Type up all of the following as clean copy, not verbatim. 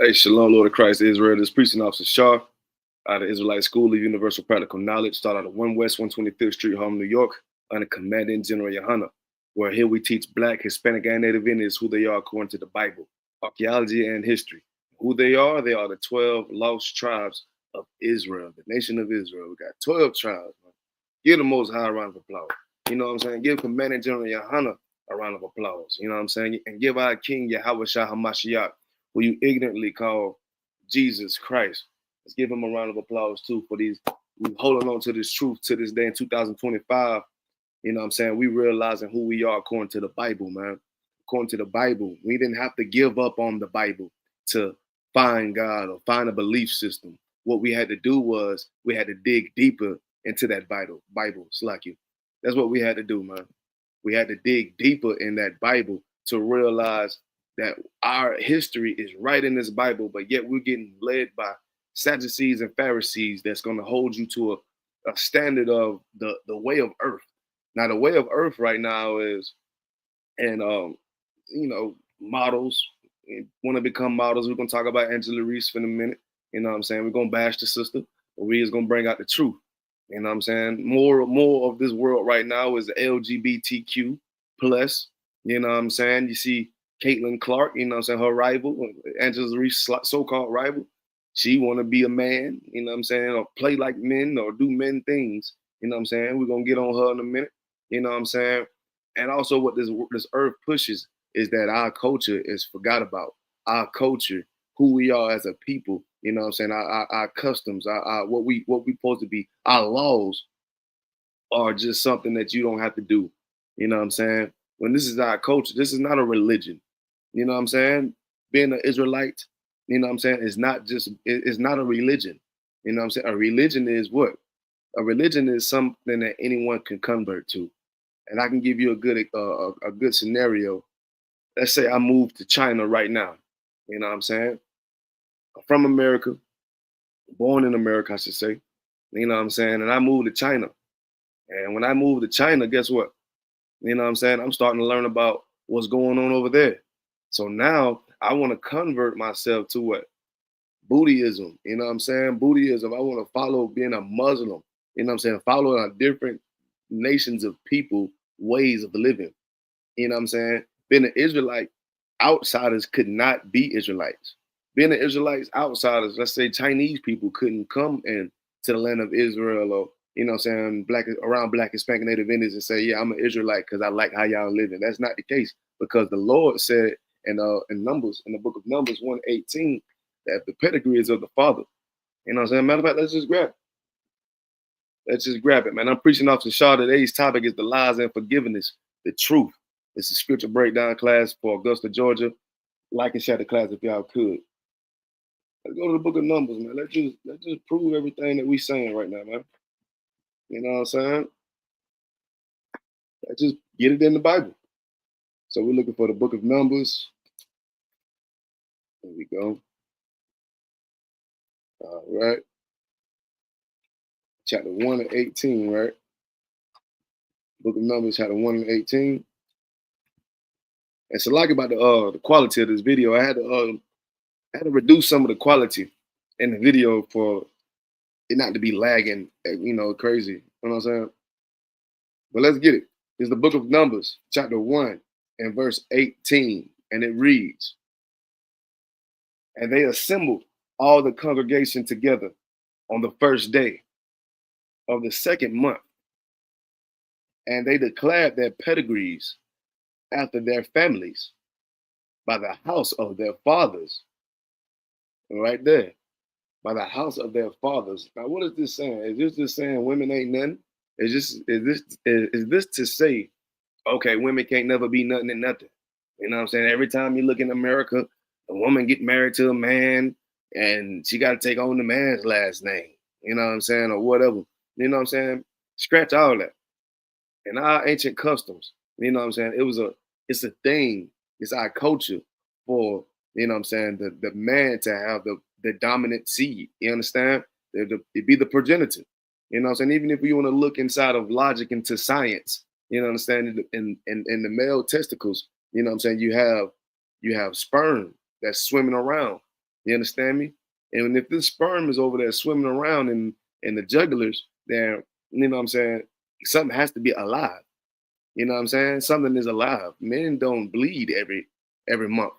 Hey, Shalom, Lord of Christ, Israel. This preaching officer Shah out of Israelite School of Universal Practical Knowledge, start out of 1 West 125th Street, Harlem, New York, under Commanding General Yohana, where here we teach Black, Hispanic, and Native Indians who they are according to the Bible, archaeology, and history. Who they are the 12 lost tribes of Israel, the nation of Israel. We got 12 tribes. Man. Give the Most High a round of applause. You know what I'm saying? Give Commanding General Yohana a round of applause. You know what I'm saying? And give our King Yahweh Shah HaMashiach, who you ignorantly call Jesus Christ. Let's give him a round of applause too for these. We holding on to this truth to this day in 2025. You know what I'm saying? We realizing who we are according to the Bible, man. According to the Bible. We didn't have to give up on the Bible to find God or find a belief system. What we had to do was we had to dig deeper into that Bible. Slack you. That's what we had to do, man. We had to dig deeper in that Bible to realize that our history is right in this Bible, but yet we're getting led by Sadducees and Pharisees that's going to hold you to a standard of the way of earth. Now, the way of earth right now is, and models want to become models. We're going to talk about Angela Reese in a minute. You know what I'm saying? We're going to bash the sister, but we is going to bring out the truth. You know what I'm saying? More of this world right now is the LGBTQ plus. You know what I'm saying? You see Caitlin Clark, you know what I'm saying, her rival, Angela Reese so-called rival. She want to be a man, you know what I'm saying, or play like men or do men things. You know what I'm saying? We're going to get on her in a minute. You know what I'm saying? And also what this earth pushes is that our culture is forgot about. Our culture, who we are as a people, you know what I'm saying? Our customs, our what we supposed to be, our laws are just something that you don't have to do. You know what I'm saying? When this is our culture, this is not a religion. You know what I'm saying? Being an Israelite, you know what I'm saying, is not just, it's not a religion. You know what I'm saying? A religion is what? A religion is something that anyone can convert to. And I can give you a good scenario. Let's say I move to China right now. You know what I'm saying? I'm from America, born in America, I should say. You know what I'm saying? And I moved to China. And when I moved to China, guess what? You know what I'm saying? I'm starting to learn about what's going on over there. So now I want to convert myself to what? Buddhism. You know what I'm saying? Buddhism. I want to follow being a Muslim. You know what I'm saying? Follow a different nations of people, ways of living. You know what I'm saying? Being an Israelite, outsiders could not be Israelites. Being an Israelites, outsiders, let's say Chinese people couldn't come in to the land of Israel or, you know what I'm saying, around Black, Hispanic, Native Indians and say, yeah, I'm an Israelite because I like how y'all living. That's not the case because the Lord said in Numbers, in the book of Numbers 1:18, that the pedigree is of the Father. You know what I'm saying? Matter of fact, let's just grab it. Let's just grab it, man. I'm preaching off the Shah. Today's topic is the lies and forgiveness, the truth. It's a scripture breakdown class for Augusta, Georgia. Like and share the class if y'all could. Let's go to the book of Numbers, man. Let's just prove everything that we saying right now, man. You know what I'm saying? Let's just get it in the Bible. So we're looking for the book of Numbers. There we go. All right. Chapter 1 and 18, right? Book of Numbers, chapter 1 and 18. And so like about the quality of this video, I had to reduce some of the quality in the video for it not to be lagging, crazy. You know what I'm saying? But let's get it. It's the book of Numbers, chapter 1 and verse 18. And it reads, and they assembled all the congregation together on the first day of the second month. And they declared their pedigrees after their families by the house of their fathers. Right there. By the house of their fathers. Now, what is this saying? Is this just saying women ain't nothing? Is this to say, okay, women can't never be nothing and nothing? You know what I'm saying? Every time you look in America, a woman get married to a man and she got to take on the man's last name. You know what I'm saying? Or whatever. You know what I'm saying? Scratch all that. In our ancient customs, you know what I'm saying? It's a thing. It's our culture for, you know what I'm saying, the man to have the dominant seed. You understand? It be the progenitor. You know what I'm saying? Even if you want to look inside of logic into science, you know what I'm saying? In the male testicles, you know what I'm saying, you have sperm that's swimming around. You understand me? And if this sperm is over there swimming around in the jugulars, then you know what I'm saying, something has to be alive. You know what I'm saying? Something is alive. Men don't bleed every month.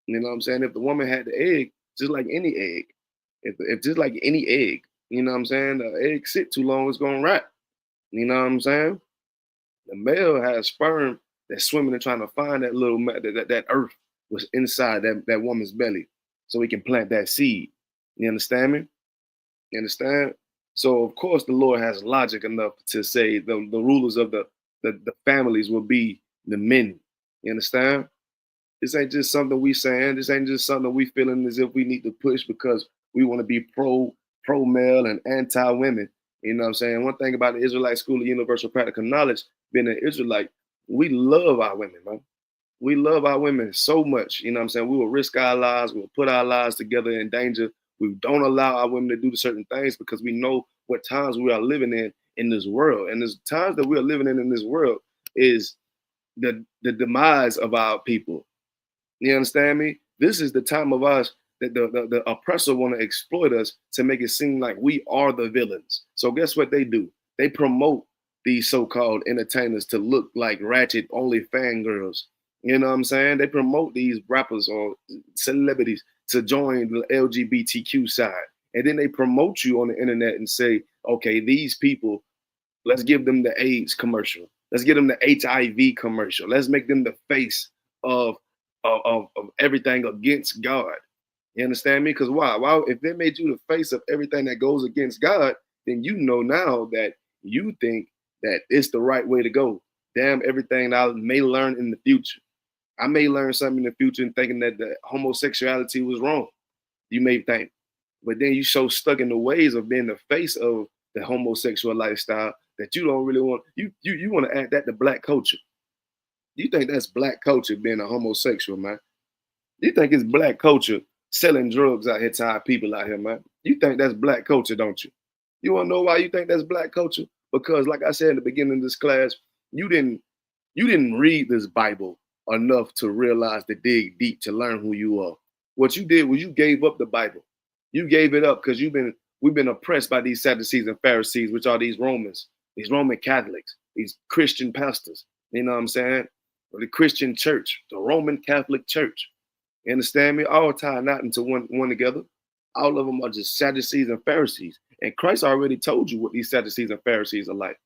You know what I'm saying? If the woman had the egg, just like any egg, if just like any egg, you know what I'm saying, the egg sit too long, it's gonna rot. You know what I'm saying? The male has sperm that's swimming and trying to find that little that earth was inside that woman's belly, so we can plant that seed. You understand me? You understand? So of course the Lord has logic enough to say the rulers of the families will be the men. You understand? This ain't just something we saying. This ain't just something we feeling as if we need to push because we want to be pro male and anti women. You know what I'm saying? One thing about the Israelite School of Universal Practical Knowledge, being an Israelite, we love our women, man. We love our women so much. You know what I'm saying? We will risk our lives. We'll put our lives together in danger. We don't allow our women to do certain things because we know what times we are living in this world. And the times that we are living in this world is the demise of our people. You understand me? This is the time of us that the oppressor want to exploit us to make it seem like we are the villains. So guess what they do? They promote these so-called entertainers to look like ratchet only fangirls. You know what I'm saying? They promote these rappers or celebrities to join the LGBTQ side. And then they promote you on the internet and say, okay, these people, let's give them the AIDS commercial. Let's give them the HIV commercial. Let's make them the face of of everything against God. You understand me? Because why? Why? If they made you the face of everything that goes against God, then you know now that you think that it's the right way to go. Damn everything that I may learn in the future. I may learn something in the future and thinking that the homosexuality was wrong. You may think, but then you so stuck in the ways of being the face of the homosexual lifestyle that you don't really want. You want to add that to black culture. You think that's black culture being a homosexual, man? You think it's black culture selling drugs out here to our people out here, man? You think that's black culture, don't you? You want to know why you think that's black culture? Because, like I said in the beginning of this class, you didn't you didn't read this Bible enough to realize to dig deep to learn who you are. What you did was you gave up the Bible. You gave it up because we've been oppressed by these Sadducees and Pharisees, which are these Romans, these Roman Catholics, these Christian pastors. You know what I'm saying? Or the Christian church, the Roman Catholic Church. You understand me? All tied not into one together. All of them are just Sadducees and Pharisees. And Christ already told you what these Sadducees and Pharisees are like.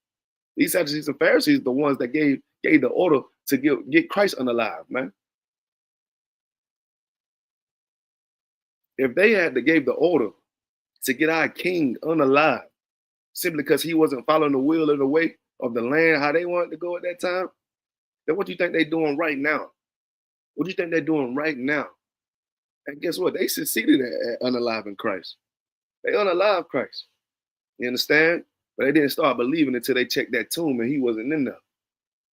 These Sadducees and Pharisees are the ones that gave the order to get Christ unalive, man. If they had to gave the order to get our king unalive simply because he wasn't following the will and the way of the land, how they wanted to go at that time, then what do you think they're doing right now? What do you think they're doing right now? And guess what? They succeeded at unaliving Christ. They unalived Christ. You understand? But they didn't start believing until they checked that tomb and he wasn't in there.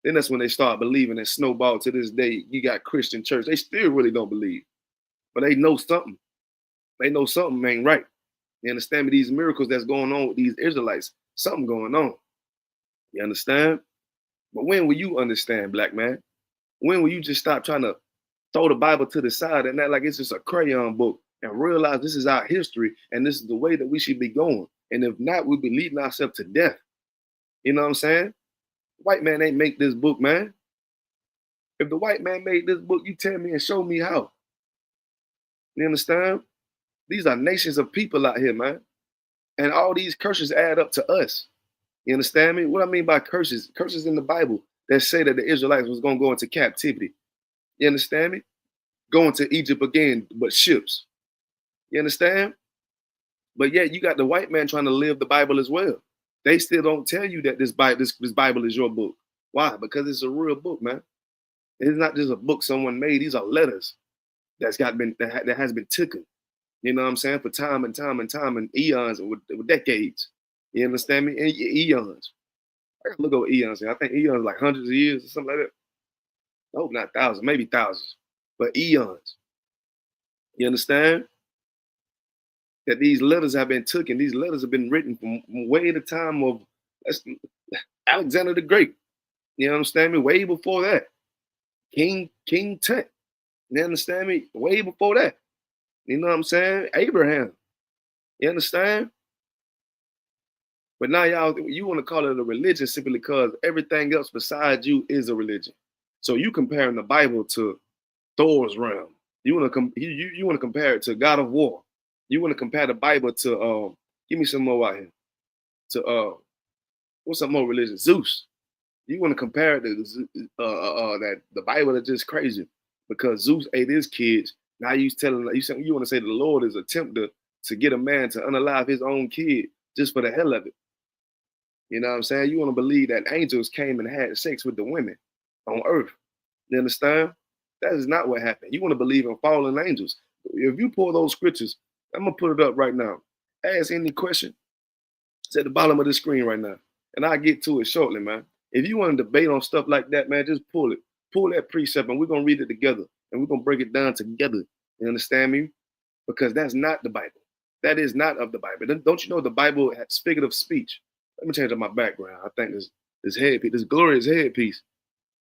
Then that's when they start believing and snowball to this day. You got Christian church. They still really don't believe, but they know something. They know something ain't right. You understand me? These miracles that's going on with these Israelites, something going on. You understand? But when will you understand, black man? When will you just stop trying to throw the Bible to the side and act like it's just a crayon book and realize this is our history and this is the way that we should be going? And if not, we'll be leading ourselves to death. You know what I'm saying? White man ain't make this book, man. If the white man made this book, you tell me and show me how. You understand? These are nations of people out here, man. And all these curses add up to us. You understand me? What I mean by curses, curses in the Bible that say that the Israelites was going to go into captivity. You understand me? Going to Egypt again, but ships. You understand? But yet you got the white man trying to live the Bible as well. They still don't tell you that this Bible is your book. Why? Because it's a real book, man. It's not just a book someone made. These are letters that has been taken. You know what I'm saying? For time and time and time and eons and with decades. You understand me? And eons. I gotta look over eons. I think eons like hundreds of years or something like that. No, not thousands, maybe thousands, but eons. You understand? That these letters have been taken. These letters have been written from way the time of Alexander the Great. You understand me? Way before that. King Tut. You understand me? Way before that. You know what I'm saying? Abraham. You understand? But now y'all, you want to call it a religion simply because everything else besides you is a religion. So you comparing the Bible to Thor's realm. You want to you want to compare it to God of War. You want to compare the Bible to give me some more out here. To what's some more religion? Zeus. You want to compare it to that the Bible is just crazy because Zeus ate his kids. Now you want to say the Lord is attempting to get a man to unalive his own kid just for the hell of it. You know what I'm saying? You want to believe that angels came and had sex with the women on earth. You understand? That is not what happened. You want to believe in fallen angels. If you pull those scriptures, I'm going to put it up right now. Ask any question. It's at the bottom of the screen right now. And I'll get to it shortly, man. If you want to debate on stuff like that, man, just pull it. Pull that precept and we're going to read it together. And we're going to break it down together. You understand me? Because that's not the Bible. That is not of the Bible. Don't you know the Bible has figurative speech? Let me change up my background. I think this headpiece, this glorious headpiece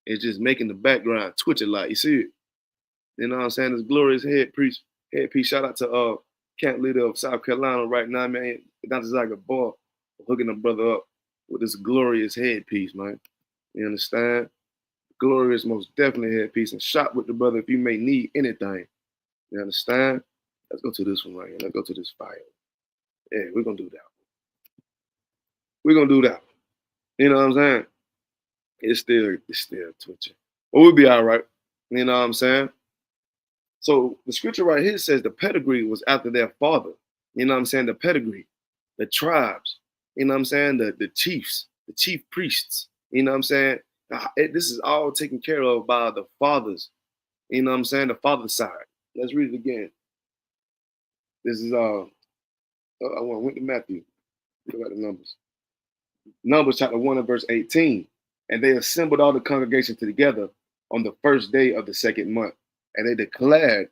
is just making the background twitch a lot. You see it? You know what I'm saying? This glorious headpiece. Shout out to camp leader of South Carolina right now, man. Dr. Zaga Ball hooking the brother up with this glorious headpiece, man. You understand? Glorious, most definitely headpiece. And shop with the brother if you may need anything. You understand? Let's go to this one right here. Let's go to this file. Yeah, we're gonna do that. We're gonna do that. You know what I'm saying? It's still twitching. But we'll be all right. You know what I'm saying? So the scripture right here says the pedigree was after their father. You know what I'm saying? The pedigree, the tribes, you know what I'm saying? The chiefs, the chief priests, you know what I'm saying? This is all taken care of by the fathers, you know what I'm saying? The father side. Let's read it again. This is I went to Matthew. Look at the numbers. Numbers chapter 1 and verse 18. And they assembled all the congregation together on the first day of the second month. And they declared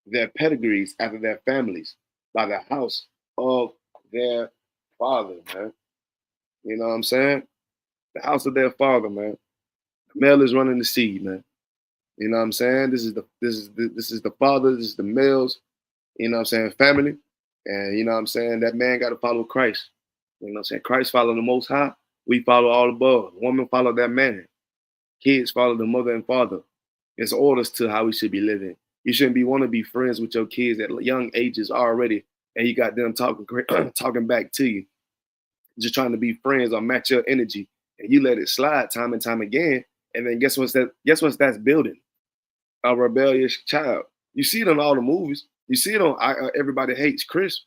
their pedigrees after their families by the house of their father, man. You know what I'm saying? The house of their father, man. The male is running the seed, man. You know what I'm saying? This is the father, this is the males, you know what I'm saying, family. And you know what I'm saying? That man got to follow Christ. You know what I'm saying? Christ follow the most high. We follow all above. Woman follow that man. Kids follow the mother and father. It's orders to how we should be living. You shouldn't want to be friends with your kids at young ages already, and you got them talking back to you, just trying to be friends or match your energy, and you let it slide time and time again. And then guess what's that's building? A rebellious child. You see it on all the movies. You see it on Everybody Hates Chris.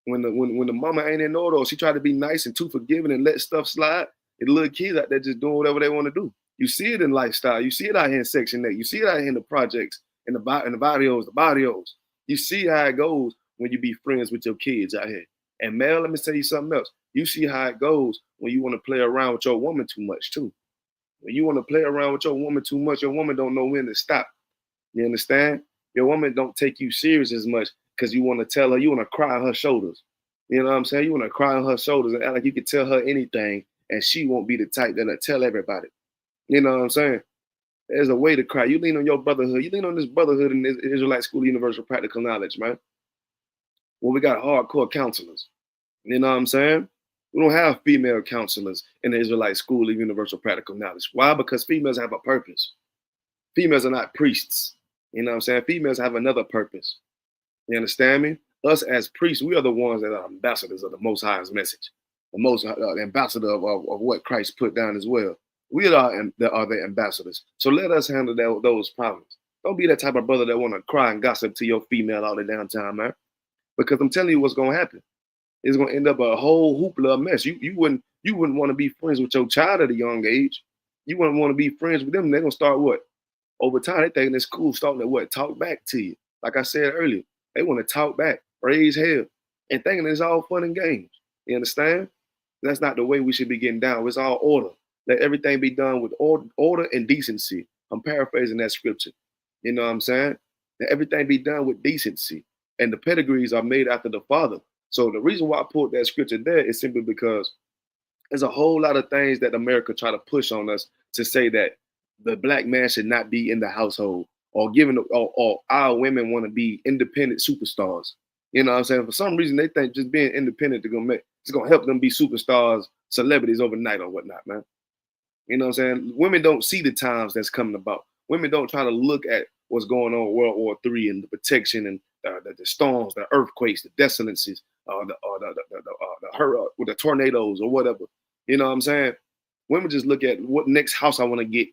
When the mama ain't in order, or she try to be nice and too forgiving and let stuff slide, and the little kids out there just doing whatever they want to do. You see it in lifestyle. You see it out here in Section 8. You see it out here in the projects, in the barrios. You see how it goes when you be friends with your kids out here. And Mel, let me tell you something else. You see how it goes when you want to play around with your woman too much too. When you want to play around with your woman too much, your woman don't know when to stop. You understand? Your woman don't take you serious as much because you want to tell her, you want to cry on her shoulders. You know what I'm saying? You want to cry on her shoulders and act like you can tell her anything, and she won't be the type that'll tell everybody. You know what I'm saying? There's a way to cry. You lean on your brotherhood. You lean on this brotherhood in this Israelite School of Universal Practical Knowledge, man. Well, we got hardcore counselors. You know what I'm saying? We don't have female counselors in the Israelite School of Universal Practical Knowledge. Why? Because females have a purpose. Females are not priests. You know what I'm saying? Females have another purpose. You understand me? Us as priests, we are the ones that are ambassadors of the Most High's message, the ambassador of what Christ put down as well. We are the ambassadors. So let us handle those problems. Don't be that type of brother that want to cry and gossip to your female all the damn time, man. Because I'm telling you what's going to happen. It's going to end up a whole hoopla of mess. You wouldn't want to be friends with your child at a young age. You wouldn't want to be friends with them. They're going to start what? Over time, they thinking it's cool starting to what? Talk back to you. Like I said earlier, they want to talk back, raise hell, and thinking it's all fun and games. You understand? That's not the way we should be getting down. It's all order. Let everything be done with order and decency. I'm paraphrasing that scripture. You know what I'm saying? Let everything be done with decency. And the pedigrees are made after the Father. So the reason why I pulled that scripture there is simply because there's a whole lot of things that America try to push on us to say that the black man should not be in the household, or or our women want to be independent superstars. You know what I'm saying? For some reason, they think just being independent it's gonna help them be superstars, celebrities overnight or whatnot, man. You know what I'm saying? Women don't see the times that's coming about. Women don't try to look at what's going on in World War III and the protection and the storms, the earthquakes, the desolations, with the tornadoes or whatever. You know what I'm saying? Women just look at what next house I want to get.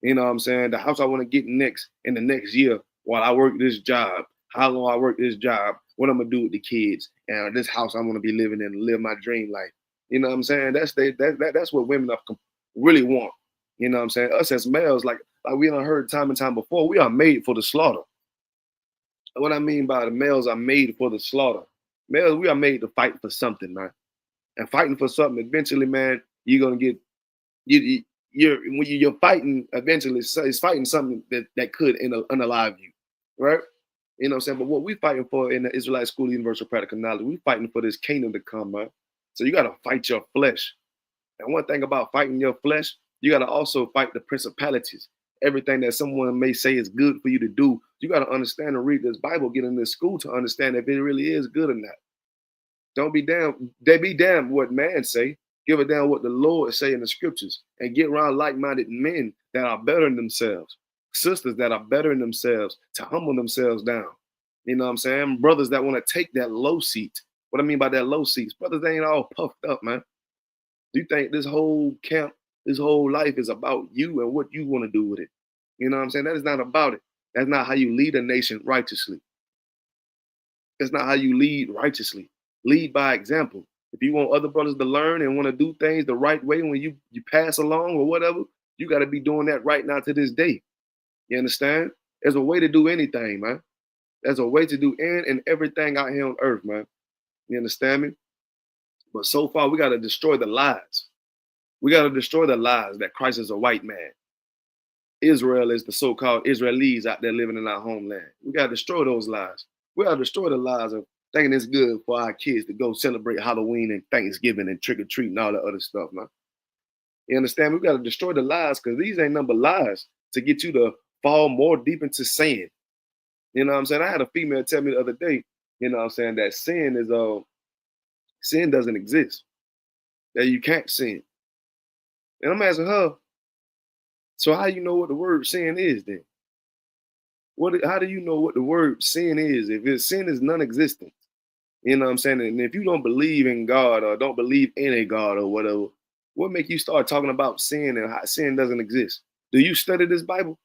You know what I'm saying? The house I want to get next in the next year while I work this job. How long I work this job, what I'm gonna do with the kids, and this house I'm gonna be living in, live my dream life. You know what I'm saying? That's what women really want. You know what I'm saying? Us as males, like we done heard time and time before, we are made for the slaughter. What I mean by the males are made for the slaughter. Males, we are made to fight for something, man. And fighting for something, eventually, man, you're gonna get you when you're fighting. Eventually, it's fighting something that could unalive you, right? You know what I'm saying? But what we fighting for in the Israelite School of Universal Practical Knowledge, we fighting for this kingdom to come, man. So you gotta fight your flesh. And one thing about fighting your flesh, you got to also fight the principalities. Everything that someone may say is good for you to do, you got to understand and read this Bible, get in this school to understand if it really is good or not. Don't be damn, they be damn what man say. Give a damn what the Lord say in the scriptures, and get around like-minded men that are better than themselves, sisters that are better than themselves, to humble themselves down. You know what I'm saying? Brothers that want to take that low seat. What I mean by that low seats, brothers, they ain't all puffed up, man. You think this whole camp, this whole life is about you and what you want to do with it. You know what I'm saying? That is not about it. That's not how you lead a nation righteously. That's not how you lead righteously. Lead by example. If you want other brothers to learn and want to do things the right way when you pass along or whatever, you got to be doing that right now to this day. You understand? There's a way to do anything, man. There's a way to do any and everything out here on earth, man. You understand me? But so far, we got to destroy the lies. We got to destroy the lies that Christ is a white man. Israel is the so-called Israelis out there living in our homeland. We got to destroy those lies. We got to destroy the lies of thinking it's good for our kids to go celebrate Halloween and Thanksgiving and trick-or-treat and all that other stuff, man. You understand? We got to destroy the lies, because these ain't number lies to get you to fall more deep into sin. You know what I'm saying? I had a female tell me the other day, you know what I'm saying, that sin doesn't exist. That you can't sin. And I'm asking her, so how you know what the word sin is then? How do you know what the word sin is if sin is non-existent? You know what I'm saying? And if you don't believe in God or don't believe in a God or whatever, what make you start talking about sin and how sin doesn't exist? Do you study this Bible?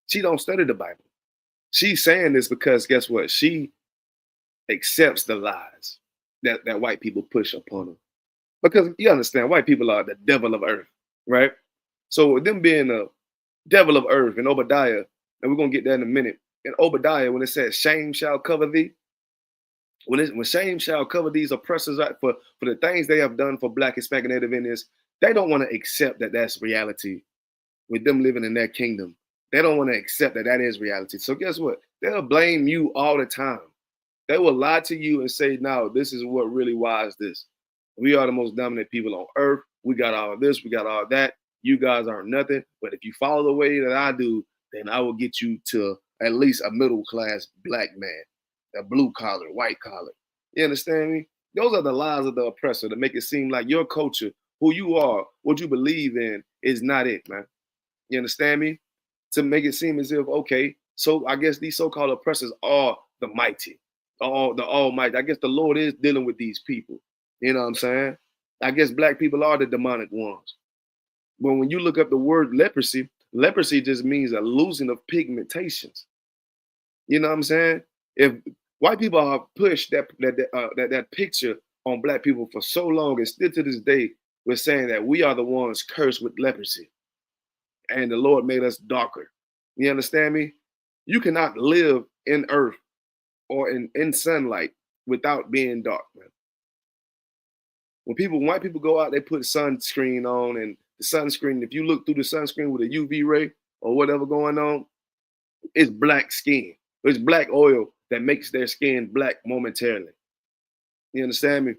She don't study the Bible. She's saying this because guess what? She accepts the lies that white people push upon her. Because you understand, white people are the devil of earth, right? So with them being the devil of earth and Obadiah, and we're gonna get that in a minute. In Obadiah, when it says shame shall cover thee, when shame shall cover these oppressors, right, for the things they have done for Black, Hispanic, Native Indians, they don't want to accept that that's reality with them living in their kingdom. They don't want to accept that that is reality. So guess what? They'll blame you all the time. They will lie to you and say, no, this is what really wise this. We are the most dominant people on earth. We got all of this, we got all that. You guys aren't nothing. But if you follow the way that I do, then I will get you to at least a middle class Black man, a blue collar, white collar. You understand me? Those are the lies of the oppressor to make it seem like your culture, who you are, what you believe in is not it, man. You understand me? To make it seem as if, okay, so I guess these so-called oppressors are the mighty, all the almighty. I guess the Lord is dealing with these people. You know what I'm saying? I guess Black people are the demonic ones. But when you look up the word leprosy, leprosy just means a losing of pigmentations. You know what I'm saying? If white people have pushed that picture on Black people for so long, and still to this day, we're saying that we are the ones cursed with leprosy, and the Lord made us darker. You understand me? You cannot live in earth or in sunlight without being dark, man. When white people go out, they put sunscreen on, and the sunscreen, if you look through the sunscreen with a UV ray or whatever going on, it's black skin. It's black oil that makes their skin black momentarily. You understand me?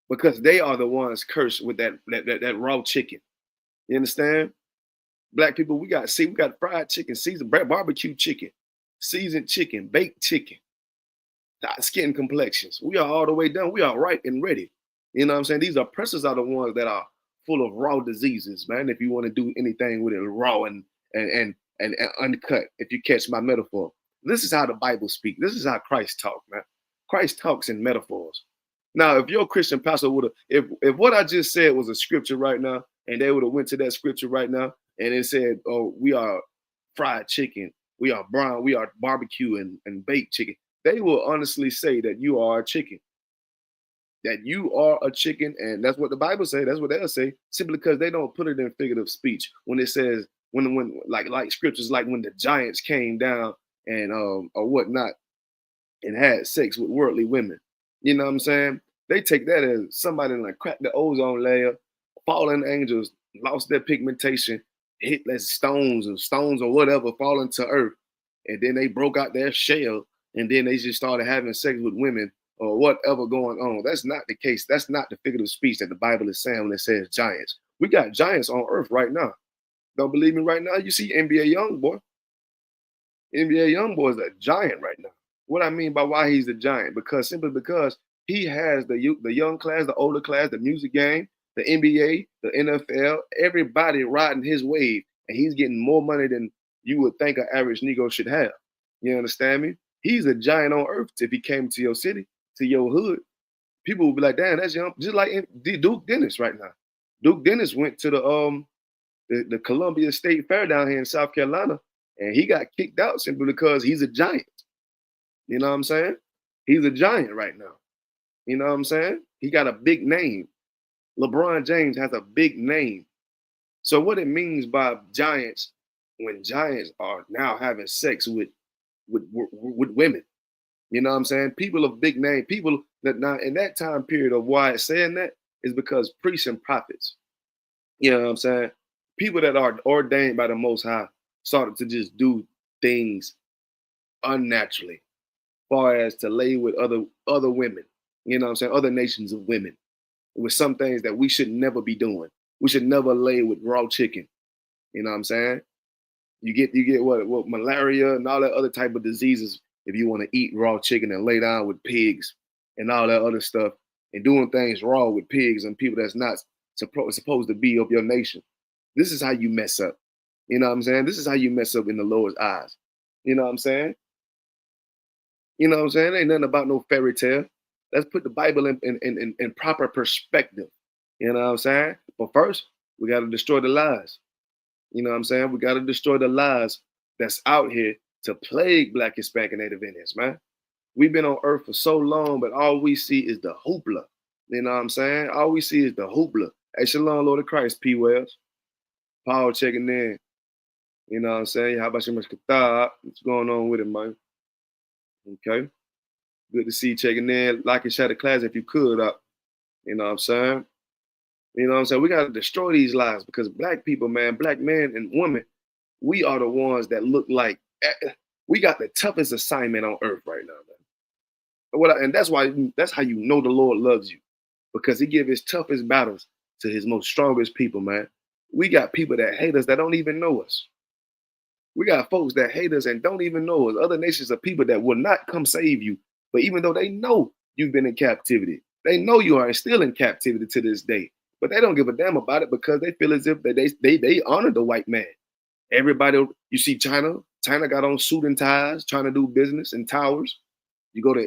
Because they are the ones cursed with that raw chicken. You understand? Black people, we got fried chicken, seasoned barbecue chicken, seasoned chicken, baked chicken, dark skin complexions. We are all the way done. We are ripe and ready. You know what I'm saying? These oppressors are the ones that are full of raw diseases, man. If you want to do anything with it raw and uncut, if you catch my metaphor. This is how the Bible speaks. This is how Christ talks, man. Christ talks in metaphors. Now, if your Christian pastor would have, if what I just said was a scripture right now, and they would have went to that scripture right now, and it said, "Oh, we are fried chicken, we are brown, we are barbecue and baked chicken," they will honestly say that you are a chicken, that you are a chicken, and that's what the Bible say. That's what they'll say, simply because they don't put it in figurative speech. When it says when like scriptures like when the giants came down and or whatnot and had sex with worldly women. You know what I'm saying? They take that as somebody like cracked the ozone layer, fallen angels lost their pigmentation, hit as stones or whatever falling to earth, and then they broke out their shell, and then they just started having sex with women or whatever going on. That's not the case. That's not the figurative speech that the Bible is saying when it says giants. We got giants on earth right now. Don't believe me right now? You see NBA Youngboy. NBA Youngboy is a giant right now. What I mean by why he's a giant, simply because he has the young class, the older class, the music game, the NBA, the NFL, everybody riding his wave, and he's getting more money than you would think an average Negro should have. You understand me? He's a giant on earth. If he came to your city, to your hood, people would be like, "Damn, that's young." Just like Duke Dennis right now. Duke Dennis went to the Columbia State Fair down here in South Carolina, and he got kicked out simply because he's a giant. You know what I'm saying? He's a giant right now. You know what I'm saying? He got a big name. LeBron James has a big name. So what it means by giants, when giants are now having sex with women, you know what I'm saying? People of big name, people that now in that time period of why it's saying that is because priests and prophets, you know what I'm saying? People that are ordained by the Most High started to just do things unnaturally, far as to lay with other women, you know what I'm saying? Other nations of women, with some things that we should never be doing. We should never lay with raw chicken. You know what I'm saying? You get what malaria and all that other type of diseases if you want to eat raw chicken and lay down with pigs and all that other stuff and doing things raw with pigs and people that's not supposed to be of your nation. This is how you mess up. You know what I'm saying? This is how you mess up in the Lord's eyes. You know what I'm saying? You know what I'm saying? Ain't nothing about no fairy tale. Let's put the Bible in proper perspective. You know what I'm saying? But first, we got to destroy the lies. You know what I'm saying? We got to destroy the lies that's out here to plague Black, Hispanic, and Native Indians, man. We've been on earth for so long, but all we see is the hoopla. You know what I'm saying? All we see is the hoopla. Hey, shalom, Lord of Christ, P. Wells. Paul checking in. You know what I'm saying? How about you, Mr. What's going on with it, man? Okay. Good to see you checking in. Like and share the class if you could up. You know what I'm saying? You know what I'm saying? We got to destroy these lies because Black people, man, Black men and women, we are the ones that look like we got the toughest assignment on earth right now, man. And that's how you know the Lord loves you, because he gives his toughest battles to his most strongest people, man. We got people that hate us that don't even know us. We got folks that hate us and don't even know us. Other nations of people that will not come save you. But even though they know you've been in captivity, they know you are still in captivity to this day. But they don't give a damn about it because they feel as if they honor the white man. Everybody, you see China got on suit and ties, trying to do business in towers. You go to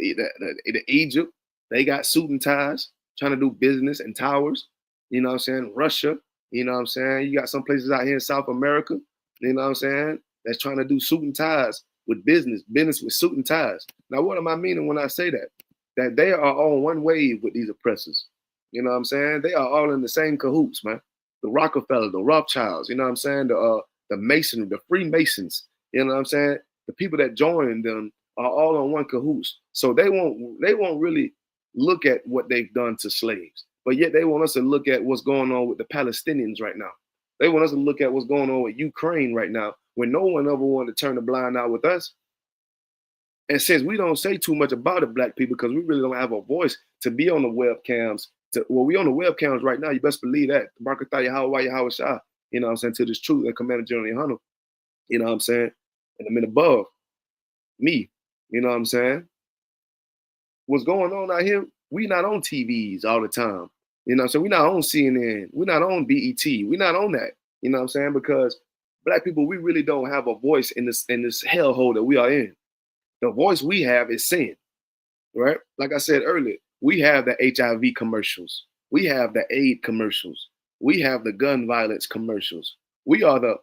Egypt, they got suit and ties, trying to do business in towers. You know what I'm saying? Russia, you know what I'm saying? You got some places out here in South America, you know what I'm saying, that's trying to do suit and ties with business with suit and ties. Now, what am I meaning when I say that? That they are on one wave with these oppressors. You know what I'm saying? They are all in the same cahoots, man. The Rockefeller, the Rothschilds, you know what I'm saying? The Mason, the Freemasons, you know what I'm saying? The people that join them are all on one cahoots. So they won't really look at what they've done to slaves, but yet they want us to look at what's going on with the Palestinians right now. They want us to look at what's going on with Ukraine right now, when no one ever wanted to turn the blind eye with us. And since we don't say too much about it, Black people, because we really don't have a voice to be on the webcams. We on the webcams right now. You best believe that. You you know what I'm saying, to this truth that Commander General Hunter, you know what I'm saying, and the men above me, you know what I'm saying. What's going on out here? We not on TVs all the time. You know what I'm saying? We're not on CNN. We're not on BET. We're not on that. You know what I'm saying? Because black people, we really don't have a voice in this hellhole that we are in. The voice we have is sin, right? Like I said earlier, we have the HIV commercials. We have the AIDS commercials. We have the gun violence commercials. We are the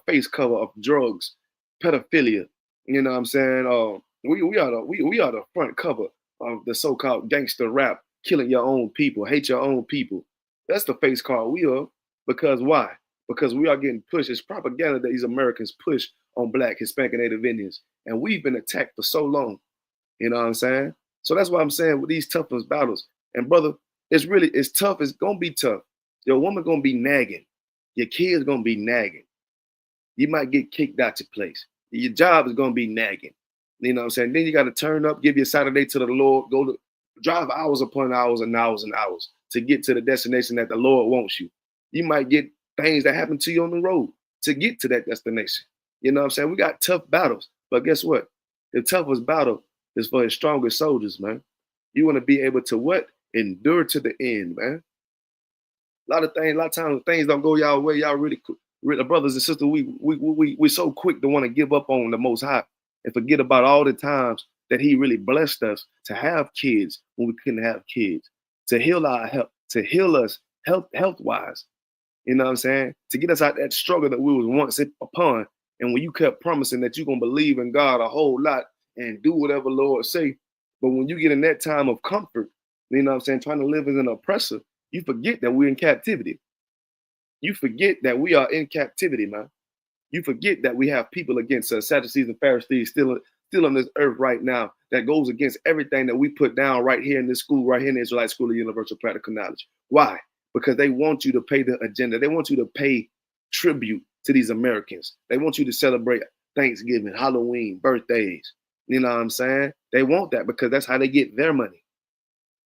face cover of drugs, pedophilia. You know what I'm saying? We are the front cover of the so-called gangster rap, killing your own people, hate your own people. That's the face card we are. Because why? Because we are getting pushed. It's propaganda that these Americans push on Black, Hispanic, and Native Indians. And we've been attacked for so long. You know what I'm saying? So that's why I'm saying with these toughest battles. And brother, it's tough. It's gonna be tough. Your woman gonna be nagging. Your kids gonna be nagging. You might get kicked out your place. Your job is gonna be nagging. You know what I'm saying? Then you gotta turn up, give your Saturday to the Lord, go to drive hours upon hours and hours and hours to get to the destination that the Lord wants you. You might get things that happen to you on the road to get to that destination. You know what I'm saying? We got tough battles, but guess what? The toughest battle is for the strongest soldiers, man. You want to be able to what? Endure to the end, man. A lot of times things don't go y'all way. Y'all really brothers and sisters, we so quick to want to give up on the Most High and forget about all the times that He really blessed us to have kids when we couldn't have kids, to heal our health, to heal us health wise. You know what I'm saying? To get us out that struggle that we was once upon. And when you kept promising that you're gonna believe in God a whole lot and do whatever Lord say, but when you get in that time of comfort, you know what I'm saying, trying to live as an oppressor, you forget that we're in captivity. You forget that we are in captivity, man. You forget that we have people against us, Sadducees and Pharisees, still on this earth right now that goes against everything that we put down right here in this school, right here in the Israelite School of Universal Practical Knowledge. Why? Because they want you to pay the agenda. They want you to pay tribute to these Americans. They want you to celebrate Thanksgiving, Halloween, birthdays. You know what I'm saying? They want that because that's how they get their money.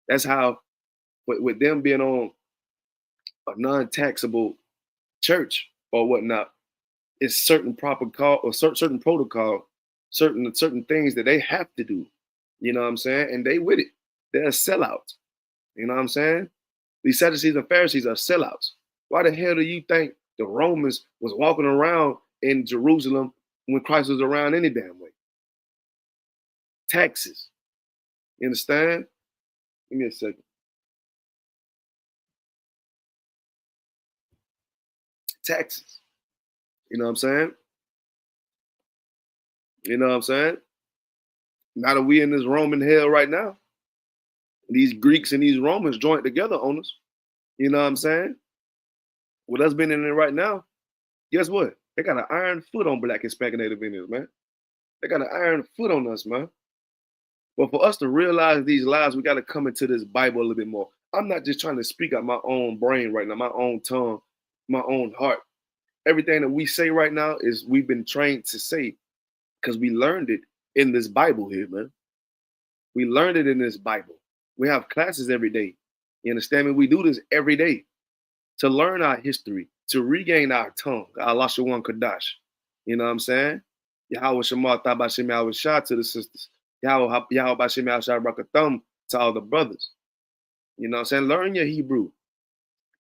That's how, with them being on a non-taxable church or whatnot, it's certain proper call or certain protocol, certain things that they have to do. You know what I'm saying? And they with it. They're sellouts. You know what I'm saying? These Sadducees and Pharisees are sellouts. Why the hell do you think the Romans was walking around in Jerusalem when Christ was around any damn way? Taxes. You understand? Give me a second. Taxes. You know what I'm saying? You know what I'm saying? Now that we in this Roman hell right now, these Greeks and these Romans joined together on us. You know what I'm saying? With us being in it right now, guess what? They got an iron foot on Black, Hispanic, and Native Indians, man. They got an iron foot on us, man. But for us to realize these lies, we got to come into this Bible a little bit more. I'm not just trying to speak out my own brain right now, my own tongue, my own heart. Everything that we say right now is we've been trained to say because we learned it in this Bible here, man. We learned it in this Bible. We have classes every day. You understand me? We do this every day to learn our history, to regain our tongue, Allah Shawan Kadash. You know what I'm saying? Yahweh Shema Tabashim Yahweh Shah to the sisters. Yahweh Bashim Yahweh Shah Brakathum to all the brothers. You know what I'm saying? Learn your Hebrew.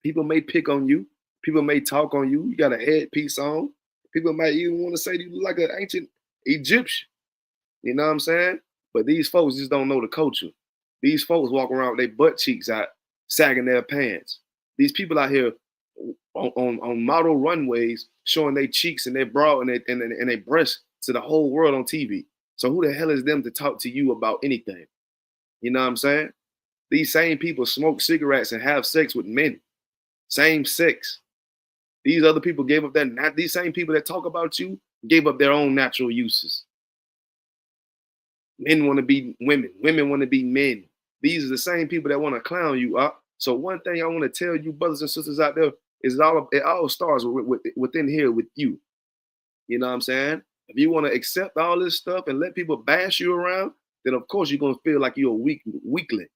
People may pick on you. People may talk on you. You got a headpiece on. People might even want to say you look like an ancient Egyptian. You know what I'm saying? But these folks just don't know the culture. These folks walk around with their butt cheeks out, sagging their pants. These people out here on model runways showing their cheeks and their bra and their breasts to the whole world on TV. So who the hell is them to talk to you about anything? You know what I'm saying? These same people smoke cigarettes and have sex with men. Same sex. These other people gave up these same people that talk about you gave up their own natural uses. Men want to be women. Women want to be men. These are the same people that want to clown you up. So one thing I want to tell you, brothers and sisters out there, is it all starts within here with you. You know what I'm saying? If you want to accept all this stuff and let people bash you around, then of course you're going to feel like you're a weakling.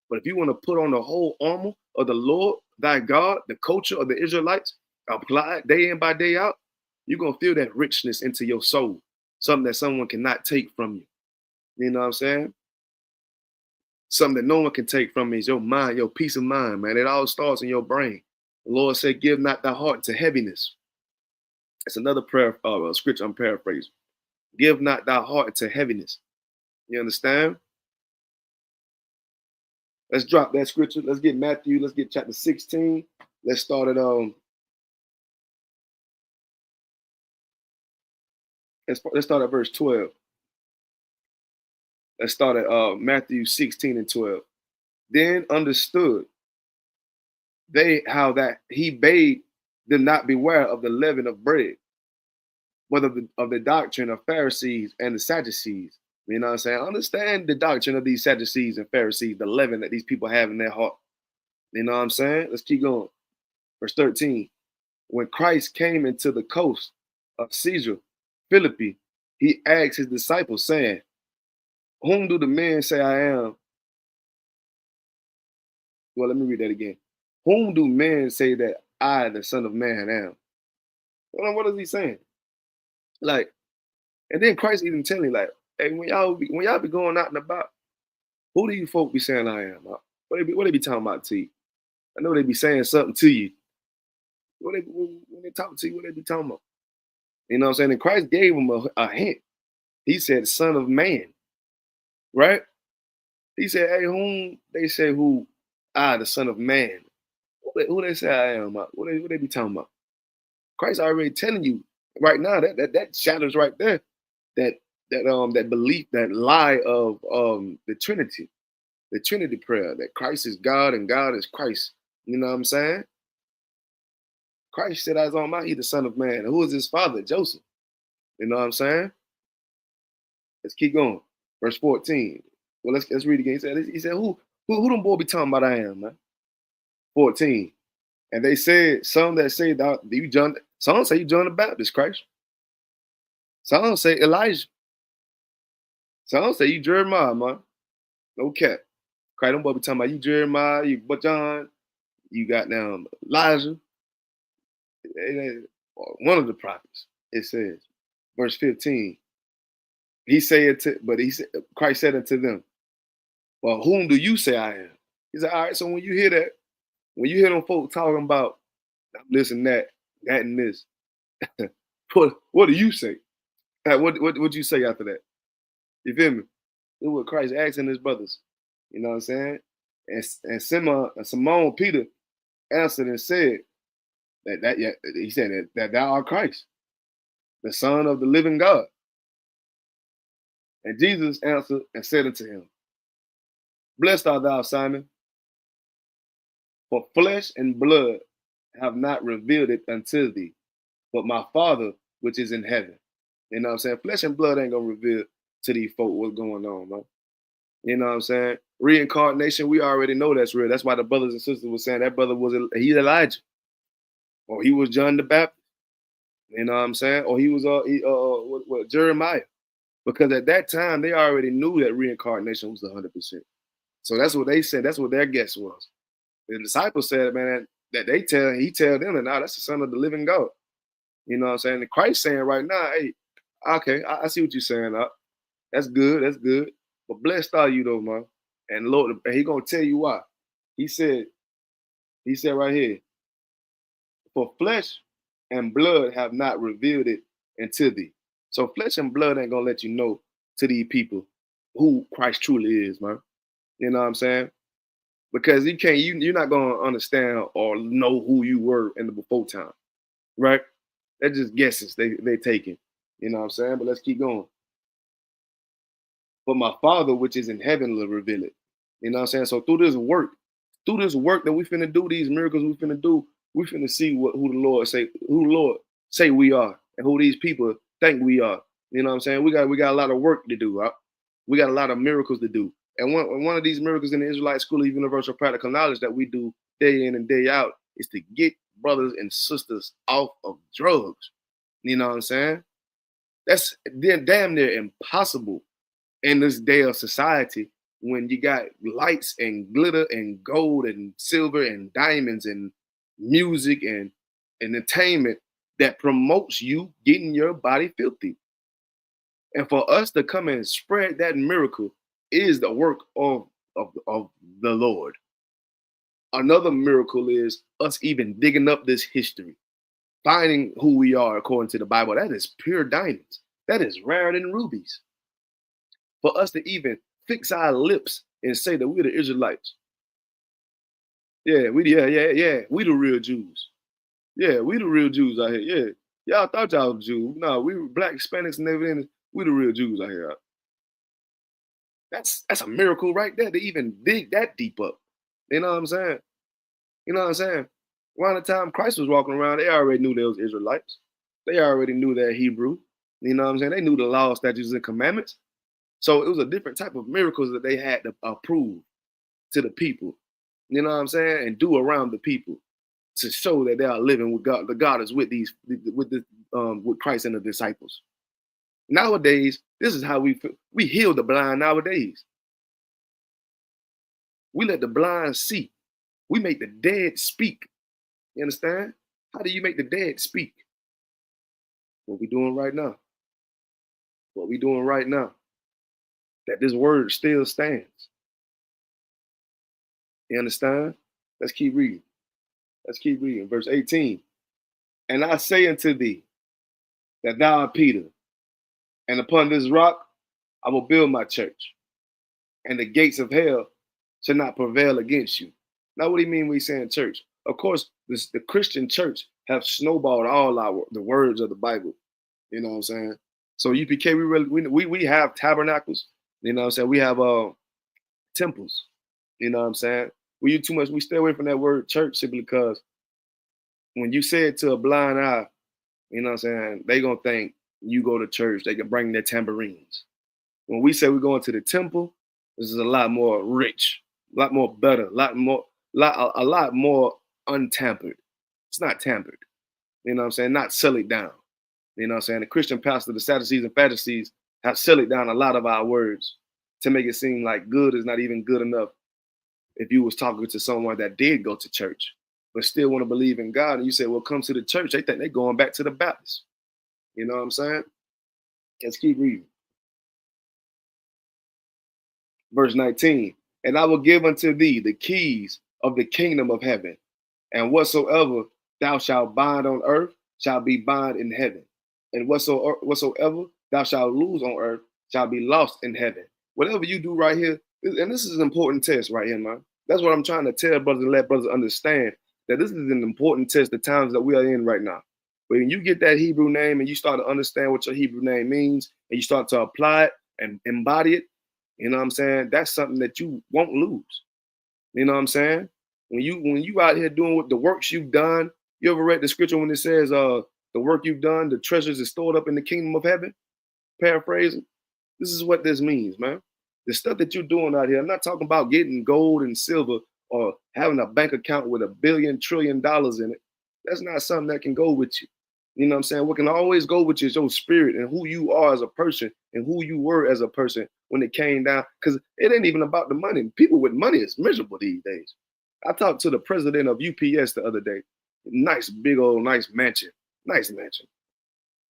But if you want to put on the whole armor of the Lord, thy God, the culture of the Israelites, apply it day in by day out, you're gonna feel that richness into your soul, something that someone cannot take from you. You know what I'm saying? Something that no one can take from me is your mind, your peace of mind, man. It all starts in your brain. The Lord said, "Give not thy heart to heaviness." It's another prayer, scripture I'm paraphrasing. Give not thy heart to heaviness. You understand? Let's drop that scripture. Let's get Matthew. Let's get chapter 16. Let's start at let's start at verse 12. Let's start at Matthew 16 and 12. Then understood they how that he bade them not beware of the leaven of bread, but of the doctrine of Pharisees and the Sadducees. You know what I'm saying? Understand the doctrine of these Sadducees and Pharisees, the leaven that these people have in their heart. You know what I'm saying? Let's keep going. Verse 13. When Christ came into the coast of Caesarea Philippi, he asked his disciples, saying, "Whom do the men say I am?" Well, let me read that again. Whom do men say that I, the Son of Man, am? Well, what is he saying? Like, and then Christ even telling, like, hey, when y'all be going out and about, who do you folk be saying I am? What they be talking about to you? I know they be saying something to you. When they talk to you, what they be talking about? You know what I'm saying? And Christ gave them a hint. He said, "Son of Man," right? He said, "Hey, whom they say who I, the Son of Man, who they say I am? What they be talking about?" Christ already telling you right now that shadows right there that that belief, that lie of the Trinity prayer, that Christ is God and God is Christ. You know what I'm saying? Christ said, "I was on my he the Son of Man." And who is his father? Joseph. You know what I'm saying? Let's keep going. Verse 14. Well, let's read again. He said, who them boy be talking about I am, man? 14. And they said, some that say that you John, some say you John the Baptist, Christ. Some say Elijah. Some say you Jeremiah, man. No cap. Christ, them boy be talking about you Jeremiah, you but John, you got down Elijah. One of the prophets. It says, verse 15. He said to, but he said, Christ said unto them, "Well, whom do you say I am?" He said, "All right, so when you hear that, when you hear them folk talking about this and that and this, what do you say? What you say after that? You feel me? This is what Christ asking his brothers. You know what I'm saying? And Simon Peter answered and said that yeah, he said that thou art Christ, the Son of the living God. And Jesus answered and said unto him, "Blessed art thou, Simon, for flesh and blood have not revealed it unto thee, but my Father which is in heaven." You know what I'm saying? Flesh and blood ain't gonna reveal to these folk what's going on, man. You know what I'm saying? Reincarnation, we already know that's real. That's why the brothers and sisters were saying that brother was he's Elijah, or he was John the Baptist. You know what I'm saying? Or he was Jeremiah, because at that time they already knew that reincarnation was 100%. So that's what they said. That's what their guess was. The disciples said, man, that he tell them that now that's the Son of the living God. You know what I'm saying? And Christ saying right now, hey, okay, I see what you're saying. That's good. That's good. But blessed are you though, man. And Lord, and he gonna tell you why. He said right here, for flesh and blood have not revealed it unto thee. So flesh and blood ain't gonna let you know to these people who Christ truly is, man. You know what I'm saying? Because you're not gonna understand or know who you were in the before time, right? They're just guesses they taking. You know what I'm saying? But let's keep going. But my Father which is in heaven will reveal it. You know what I'm saying? So through this work that we finna do, these miracles we finna do, we finna see who the Lord say we are, and who these people think we are. You know what I'm saying? We got a lot of work to do. Right? We got a lot of miracles to do. And one of these miracles in the Israelite School of Universal Practical Knowledge that we do day in and day out is to get brothers and sisters off of drugs. You know what I'm saying? That's damn near impossible in this day of society when you got lights and glitter and gold and silver and diamonds and music and entertainment that promotes you getting your body filthy. And for us to come and spread that miracle is the work of the Lord. Another miracle is us even digging up this history, finding who we are according to the Bible. That is pure diamonds. That is rarer than rubies. For us to even fix our lips and say that we're the Israelites. Yeah, we the real Jews. Yeah, we the real Jews out here. Yeah. Y'all thought y'all was Jews. No, we were black, Hispanics, and everything. We the real Jews out here. That's a miracle right there to even dig that deep up. You know what I'm saying? You know what I'm saying? Around the time Christ was walking around, they already knew they was Israelites. They already knew their Hebrew. You know what I'm saying? They knew the law, statutes, and commandments. So it was a different type of miracles that they had to approve to the people. You know what I'm saying? And do around the people to show that they are living with God. The God is with with Christ and the disciples. Nowadays, this is how we heal the blind nowadays. We let the blind see. We make the dead speak. You understand? How do you make the dead speak? What we doing right now. What we doing right now. That this word still stands. You understand? Let's keep reading. Let's keep reading. Verse 18. And I say unto thee that thou art Peter, and upon this rock I will build my church, and the gates of hell shall not prevail against you. Now, what do you mean when he's saying church? Of course, the Christian church have snowballed all the words of the Bible. You know what I'm saying? So UPK, we have tabernacles. You know what I'm saying? We have temples. You know what I'm saying? We use too much. We stay away from that word church simply because when you say it to a blind eye, you know what I'm saying, they gonna think you go to church. They can bring their tambourines. When we say we're going to the temple, this is a lot more rich, a lot more better, a lot more untampered. It's not tampered. You know what I'm saying? Not sullied down. You know what I'm saying? The Christian pastor, the Sadducees and Pharisees have sullied down a lot of our words to make it seem like good is not even good enough. If you was talking to someone that did go to church, but still want to believe in God, and you say, well, come to the church, they think they're going back to the Baptist. You know what I'm saying? Let's keep reading. Verse 19, and I will give unto thee the keys of the kingdom of heaven, and whatsoever thou shalt bind on earth shall be bound in heaven, and whatsoever thou shalt lose on earth shall be lost in heaven. Whatever you do right here, and this is an important test right here, man. That's what I'm trying to tell brothers and let brothers understand, that this is an important test, the times that we are in right now. When you get that Hebrew name and you start to understand what your Hebrew name means, and you start to apply it and embody it, you know what I'm saying? That's something that you won't lose. You know what I'm saying? When you out here doing what the works you've done, you ever read the scripture when it says the work you've done, the treasures is stored up in the kingdom of heaven? Paraphrasing. This is what this means, man. The stuff that you're doing out here, I'm not talking about getting gold and silver or having a bank account with $1 billion trillion in it. That's not something that can go with you. You know what I'm saying? What can always go with you is your spirit and who you are as a person and who you were as a person when it came down. Because it ain't even about the money. People with money is miserable these days. I talked to the president of UPS the other day. Nice, big old, nice mansion. Nice mansion.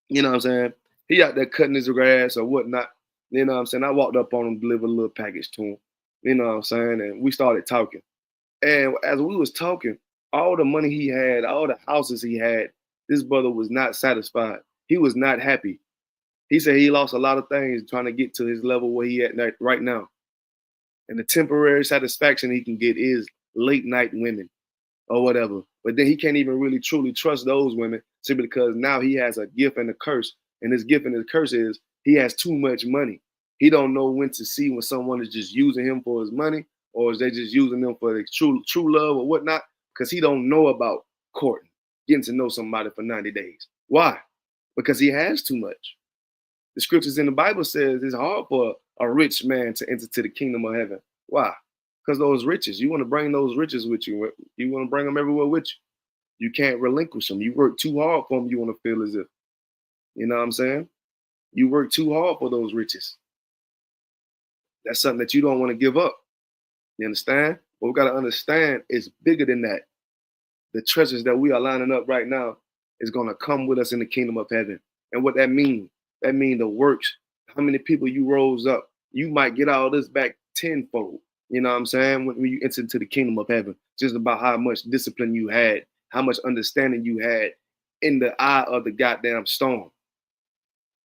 You know what I'm saying? He out there cutting his grass or whatnot. You know what I'm saying? I walked up on him, delivered a little package to him. You know what I'm saying? And we started talking. And as we was talking, all the money he had, all the houses he had, this brother was not satisfied. He was not happy. He said he lost a lot of things trying to get to his level where he at right now. And the temporary satisfaction he can get is late night women or whatever. But then he can't even really truly trust those women simply because now he has a gift and a curse. And his gift and his curse is he has too much money. He don't know when to see when someone is just using him for his money or is they just using them for their true love or whatnot, because he don't know about courting, getting to know somebody for 90 days. Why? Because he has too much. The scriptures in the Bible says it's hard for a rich man to enter to the kingdom of heaven. Why? Because those riches, you want to bring those riches with you. You want to bring them everywhere with you. You can't relinquish them. You work too hard for them. You want to feel as if, you know what I'm saying? You work too hard for those riches. That's something that you don't want to give up. You understand? But we got to understand it's bigger than that. the treasures that we are lining up right now is going to come with us in the kingdom of heaven. And what that means the works, how many people you rose up, you might get all this back tenfold. You know what I'm saying? When you enter into the kingdom of heaven, just about how much discipline you had, how much understanding you had in the eye of the goddamn storm.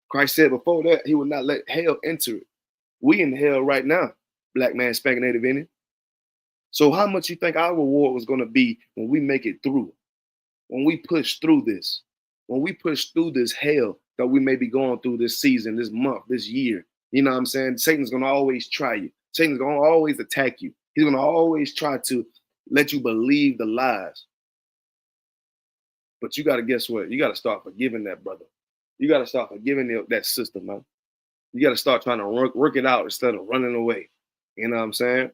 Christ said before that he would not let hell enter it. We in hell right now, black man, Spanking Native Indian. So how much you think our reward was going to be when we make it through? When we push through this? When we push through this hell that we may be going through this season, this month, this year? You know what I'm saying? Satan's going to always try you. Satan's going to always attack you. He's going to always try to let you believe the lies. But you got to guess what? You got to start forgiving that brother. You got to start forgiving that sister, man. You got to start trying to work it out instead of running away. You know what I'm saying?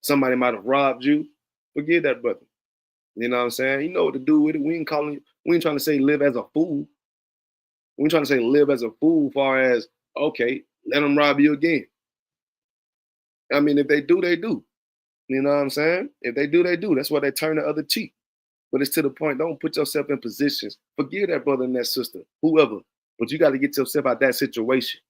Somebody might have robbed you. Forgive that brother. You know what I'm saying? You know what to do with it. We ain't trying to say live as a fool. We ain't trying to say live as a fool far as, okay, let them rob you again. I mean, if they do, they do. You know what I'm saying? If they do, they do. That's why they turn the other cheek. But it's to the point, don't put yourself in positions. Forgive that brother and that sister, whoever. But you got to get yourself out that situation.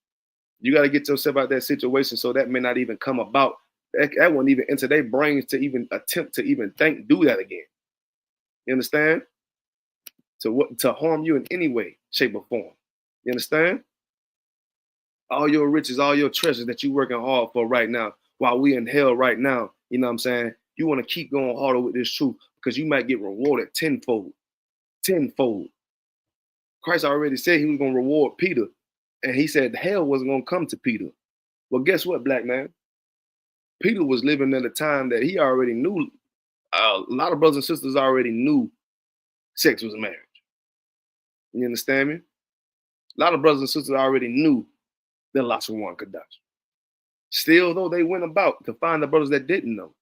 You got to get yourself out that situation so that may not even come about. That won't even enter their brains to even attempt to even do that again. You understand? To harm you in any way, shape, or form. You understand? All your riches, all your treasures that you're working hard for right now, while we in hell right now, you know what I'm saying? You want to keep going harder with this truth because you might get rewarded tenfold. Tenfold. Christ already said he was going to reward Peter. And he said hell wasn't going to come to Peter. Well, guess what, black man? Peter was living at a time that he already knew. A lot of brothers and sisters already knew sex was marriage. You understand me? A lot of brothers and sisters already knew that Lashawan Kadash. Still, though, they went about to find the brothers that didn't know.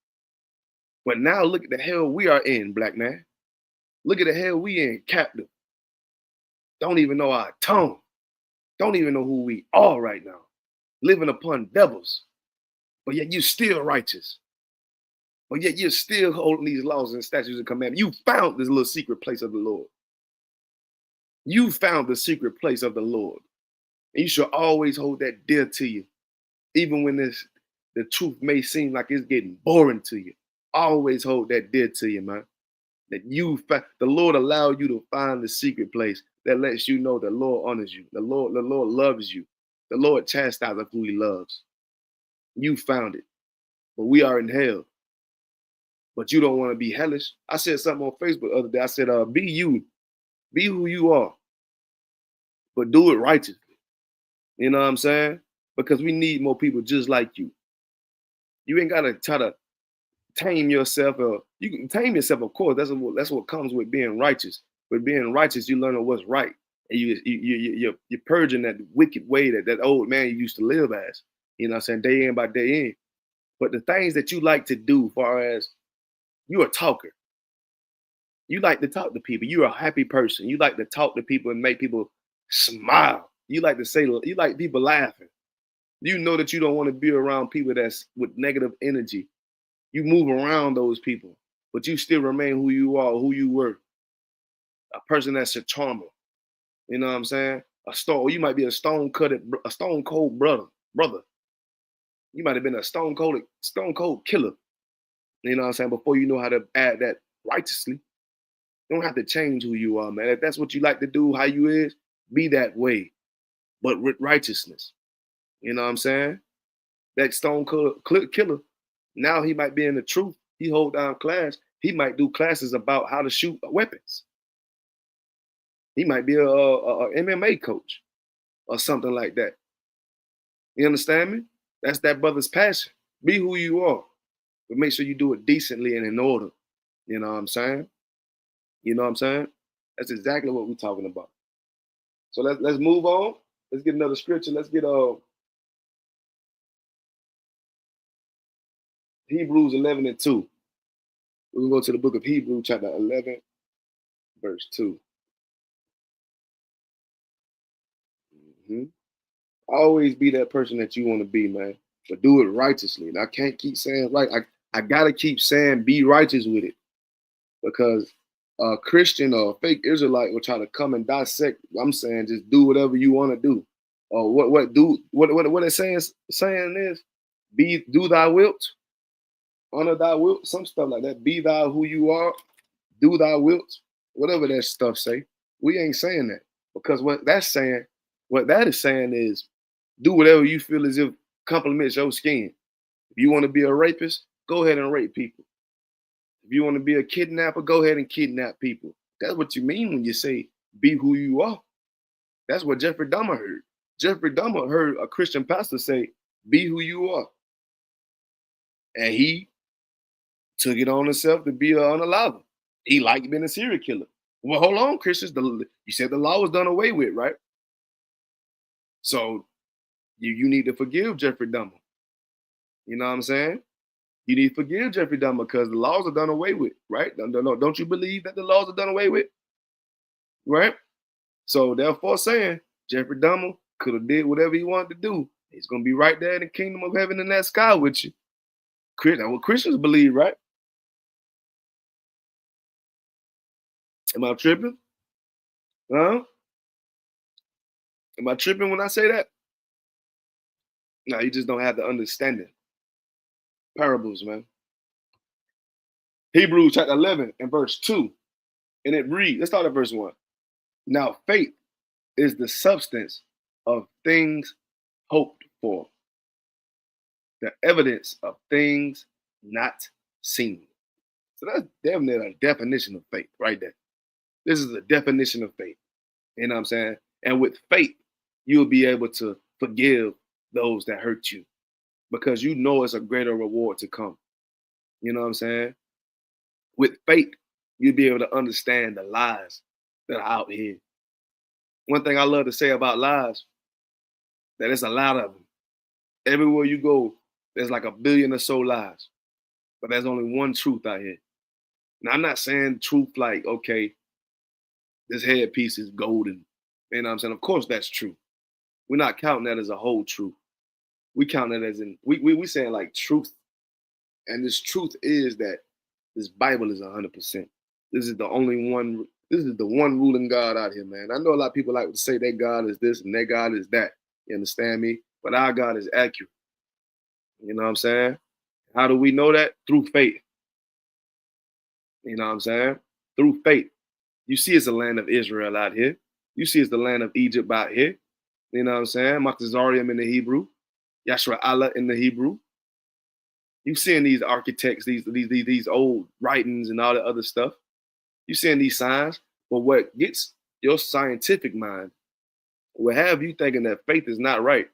But now look at the hell we are in, black man. Look at the hell we in, captive. Don't even know our tongue. Don't even know who we are right now. Living upon devils. But yet you're still righteous. But yet you're still holding these laws and statutes and commandments. You found this little secret place of the Lord. You found the secret place of the Lord. And you should always hold that dear to you. Even when the truth may seem like it's getting boring to you. Always hold that dear to you, man. That the Lord allowed you to find the secret place that lets you know the Lord honors you. The Lord loves you. The Lord chastises who he loves. You found it. But we are in hell. But you don't want to be hellish. I said something on Facebook the other day. I said, be you. Be who you are. But do it righteously. You know what I'm saying? Because we need more people just like you. You ain't got to try to tame yourself. You can tame yourself, of course. That's what comes with being righteous. With being righteous, you learn what's right. And you're purging that wicked way that old man you used to live as. You know what I'm saying? Day in by day in. But the things that you like to do, far as you're a talker. You like to talk to people. You're a happy person. You like to talk to people and make people smile. You like to say, you like people laughing. You know that you don't want to be around people that's with negative energy. You move around those people, but you still remain who you are, who you were. A person that's a charmer. You know what I'm saying? You might be a stone cold brother. You might have been a stone cold killer. You know what I'm saying? Before you know how to add that righteously. You don't have to change who you are, man. If that's what you like to do, how you is, be that way. But with righteousness. You know what I'm saying? That stone cold killer, now he might be in the truth. He hold down class. He might do classes about how to shoot weapons. He might be a MMA coach or something like that. You understand me? That's that brother's passion. Be who you are, but make sure you do it decently and in order. You know what I'm saying? You know what I'm saying? That's exactly what we're talking about. So let's move on. Let's get another scripture. Let's get Hebrews 11:2. We'll go to the book of Hebrews, chapter 11, verse 2. Always be that person that you want to be, man. But do it righteously. And I can't keep saying right. I gotta keep saying be righteous with it. because a Christian or a fake Israelite will try to come and dissect. I'm saying just do whatever you want to do. Or what it's saying is do thy wilt, honor thy wilt, some stuff like that. Be thou who you are, do thy wilt, whatever that stuff say. We ain't saying that because what that is saying is do whatever you feel as if compliments your skin. If you want to be a rapist, go ahead and rape people. If you want to be a kidnapper, go ahead and kidnap people. That's what you mean when you say be who you are. That's what Jeffrey Dahmer heard. Jeffrey Dahmer heard a Christian pastor say, be who you are. And he took it on himself to be an unaliver. He liked being a serial killer. Well, hold on, Christians. You said the law was done away with, right? So you need to forgive Jeffrey Dahmer. You know what I'm saying? You need to forgive Jeffrey Dahmer because the laws are done away with, right? Don't you believe that the laws are done away with? Right? So therefore saying Jeffrey Dahmer could have did whatever he wanted to do. He's going to be right there in the kingdom of heaven in that sky with you. What Christians believe, right? Am I tripping? Huh? Am I tripping when I say that? No, you just don't have the understanding. Parables, man. Hebrews chapter 11 and verse 2. And it reads, let's start at verse 1. Now faith is the substance of things hoped for, the evidence of things not seen. So that's definitely a definition of faith right there. This is a definition of faith. You know what I'm saying? And with faith, you'll be able to forgive those that hurt you because you know it's a greater reward to come. You know what I'm saying? With faith, you'll be able to understand the lies that are out here. One thing I love to say about lies, that it's a lot of them. Everywhere you go, there's like a billion or so lies, but there's only one truth out here. Now, I'm not saying truth like, okay, this headpiece is golden. You know what I'm saying? Of course, that's true. We're not counting that as a whole truth. We count it as in, we saying like truth. And this truth is that this Bible is 100%. This is the only one, this is the one ruling God out here, man. I know a lot of people like to say their God is this and their God is that. You understand me? But our God is accurate. You know what I'm saying? How do we know that? Through faith. You know what I'm saying? Through faith. You see it's the land of Israel out here. You see it's the land of Egypt out here. You know what I'm saying? Maktazarium in the Hebrew. Yashra Allah in the Hebrew. You seeing these architects, these old writings and all the other stuff. You seeing these signs. But what gets your scientific mind will have you thinking that faith is not right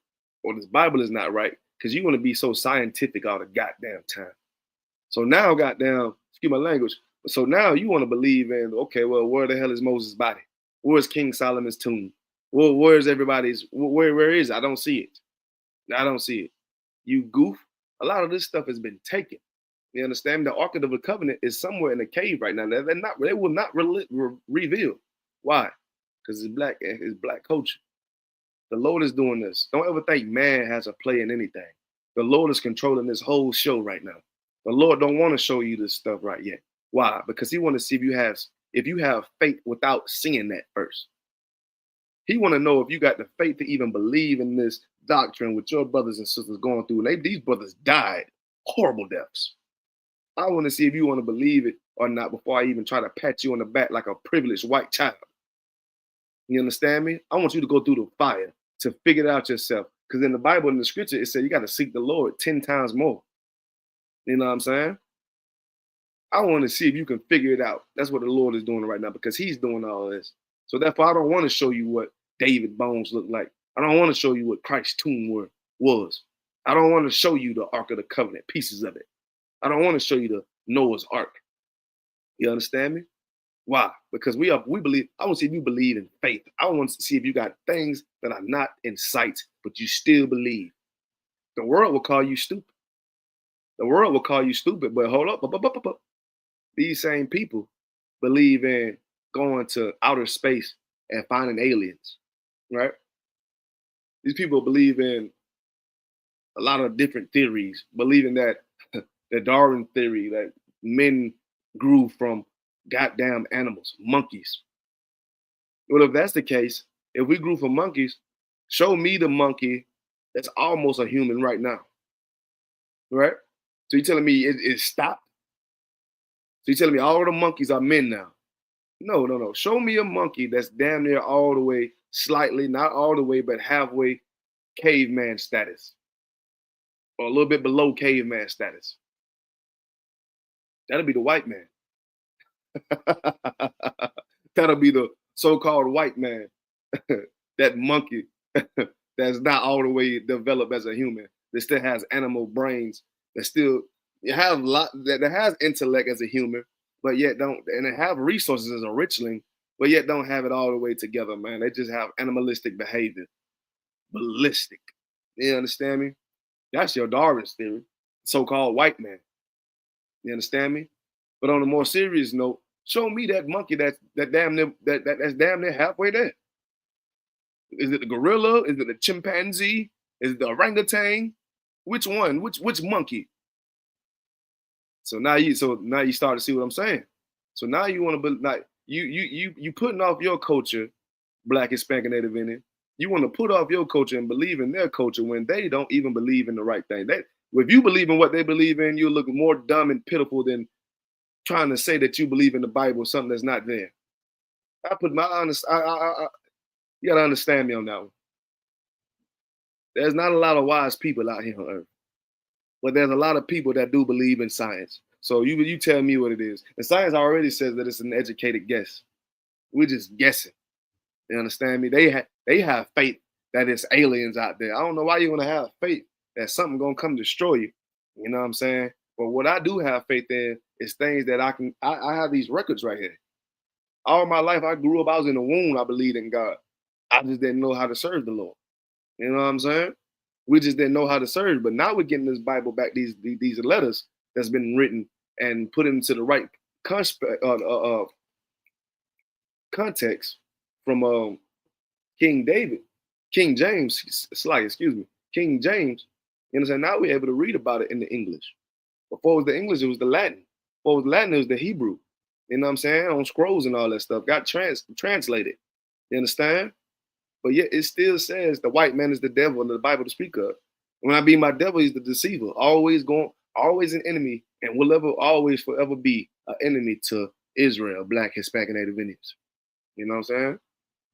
or this Bible is not right because you want to be so scientific all the goddamn time. So now, goddamn, excuse my language. So now you want to believe in, okay, well, where the hell is Moses' body? Where's King Solomon's tomb? Well, where's everybody's? Where is it? I don't see it. I don't see it. You goof. A lot of this stuff has been taken. You understand? The Ark of the Covenant is somewhere in a cave right now. They will not reveal. Why? Because it's black culture. The Lord is doing this. Don't ever think man has a play in anything. The Lord is controlling this whole show right now. The Lord don't want to show you this stuff right yet. Why? Because he want to see if you have faith without seeing that first. He want to know if you got the faith to even believe in this doctrine with your brothers and sisters going through. And these brothers died horrible deaths. I want to see if you want to believe it or not before I even try to pat you on the back like a privileged white child. You understand me? I want you to go through the fire to figure it out yourself. Because in the Bible, in the scripture, it said you got to seek the Lord 10 times more. You know what I'm saying? I want to see if you can figure it out. That's what the Lord is doing right now because he's doing all this. So therefore, I don't want to show you what David bones look like. I don't want to show you what Christ's tomb was. I don't want to show you the Ark of the Covenant, pieces of it. I don't want to show you the Noah's Ark. You understand me? Why? Because we believe. I want to see if you believe in faith. I want to see if you got things that are not in sight, but you still believe. The world will call you stupid. The world will call you stupid, but hold up. These same people believe in going to outer space and finding aliens, right? These people believe in a lot of different theories, believing that the Darwin theory, that men grew from goddamn animals, monkeys. Well, if that's the case, if we grew from monkeys, show me the monkey that's almost a human right now, right? So you're telling me it stopped? So you're telling me all the monkeys are men now? No, no, no. Show me a monkey that's damn near all the way, slightly, not all the way, but halfway caveman status, or a little bit below caveman status. That'll be the white man. That'll be the so-called white man. That monkey that's not all the way developed as a human, that still has animal brains, that still have lot that has intellect as a human, but yet don't, and they have resources as a richling, but yet don't have it all the way together, man. They just have animalistic behavior, ballistic. You understand me? That's your Darwin's theory, so-called white man. You understand me? But on a more serious note, show me that monkey that damn near that's damn near halfway there. Is it the gorilla? Is it the chimpanzee? Is it the orangutan? Which one? Which monkey? So now you start to see what I'm saying. So now you want to be like you putting off your culture, Black, Hispanic, and Native Indian. You want to put off your culture and believe in their culture when they don't even believe in the right thing. If you believe in what they believe in, you look more dumb and pitiful than trying to say that you believe in the Bible, something that's not there. I put my honest. You gotta understand me on that one. There's not a lot of wise people out here on earth, but there's a lot of people that do believe in science. So you tell me what it is. And science already says that it's an educated guess. We're just guessing. You understand me? They have faith that it's aliens out there. I don't know why you want to have faith that something gonna come destroy you. You know what I'm saying? But what I do have faith in is things that I have these records right here. All my life I grew up, I was in the womb, I believed in God. I just didn't know how to serve the Lord. You know what I'm saying? We just didn't know how to serve. But now we're getting this Bible back, these letters that's been written and put into the right context from King David, King James, excuse me, King James. You know what I'm saying? Now we're able to read about it in the English. Before it was the English, it was the Latin. Before it was Latin, it was the Hebrew. You know what I'm saying? On scrolls and all that stuff. Got translated. You understand? But yet it still says the white man is the devil in the Bible to speak of. When I be my devil, he's the deceiver. Always an enemy, and will ever always forever be an enemy to Israel, Black, Hispanic, and Native Indians. You know what I'm saying?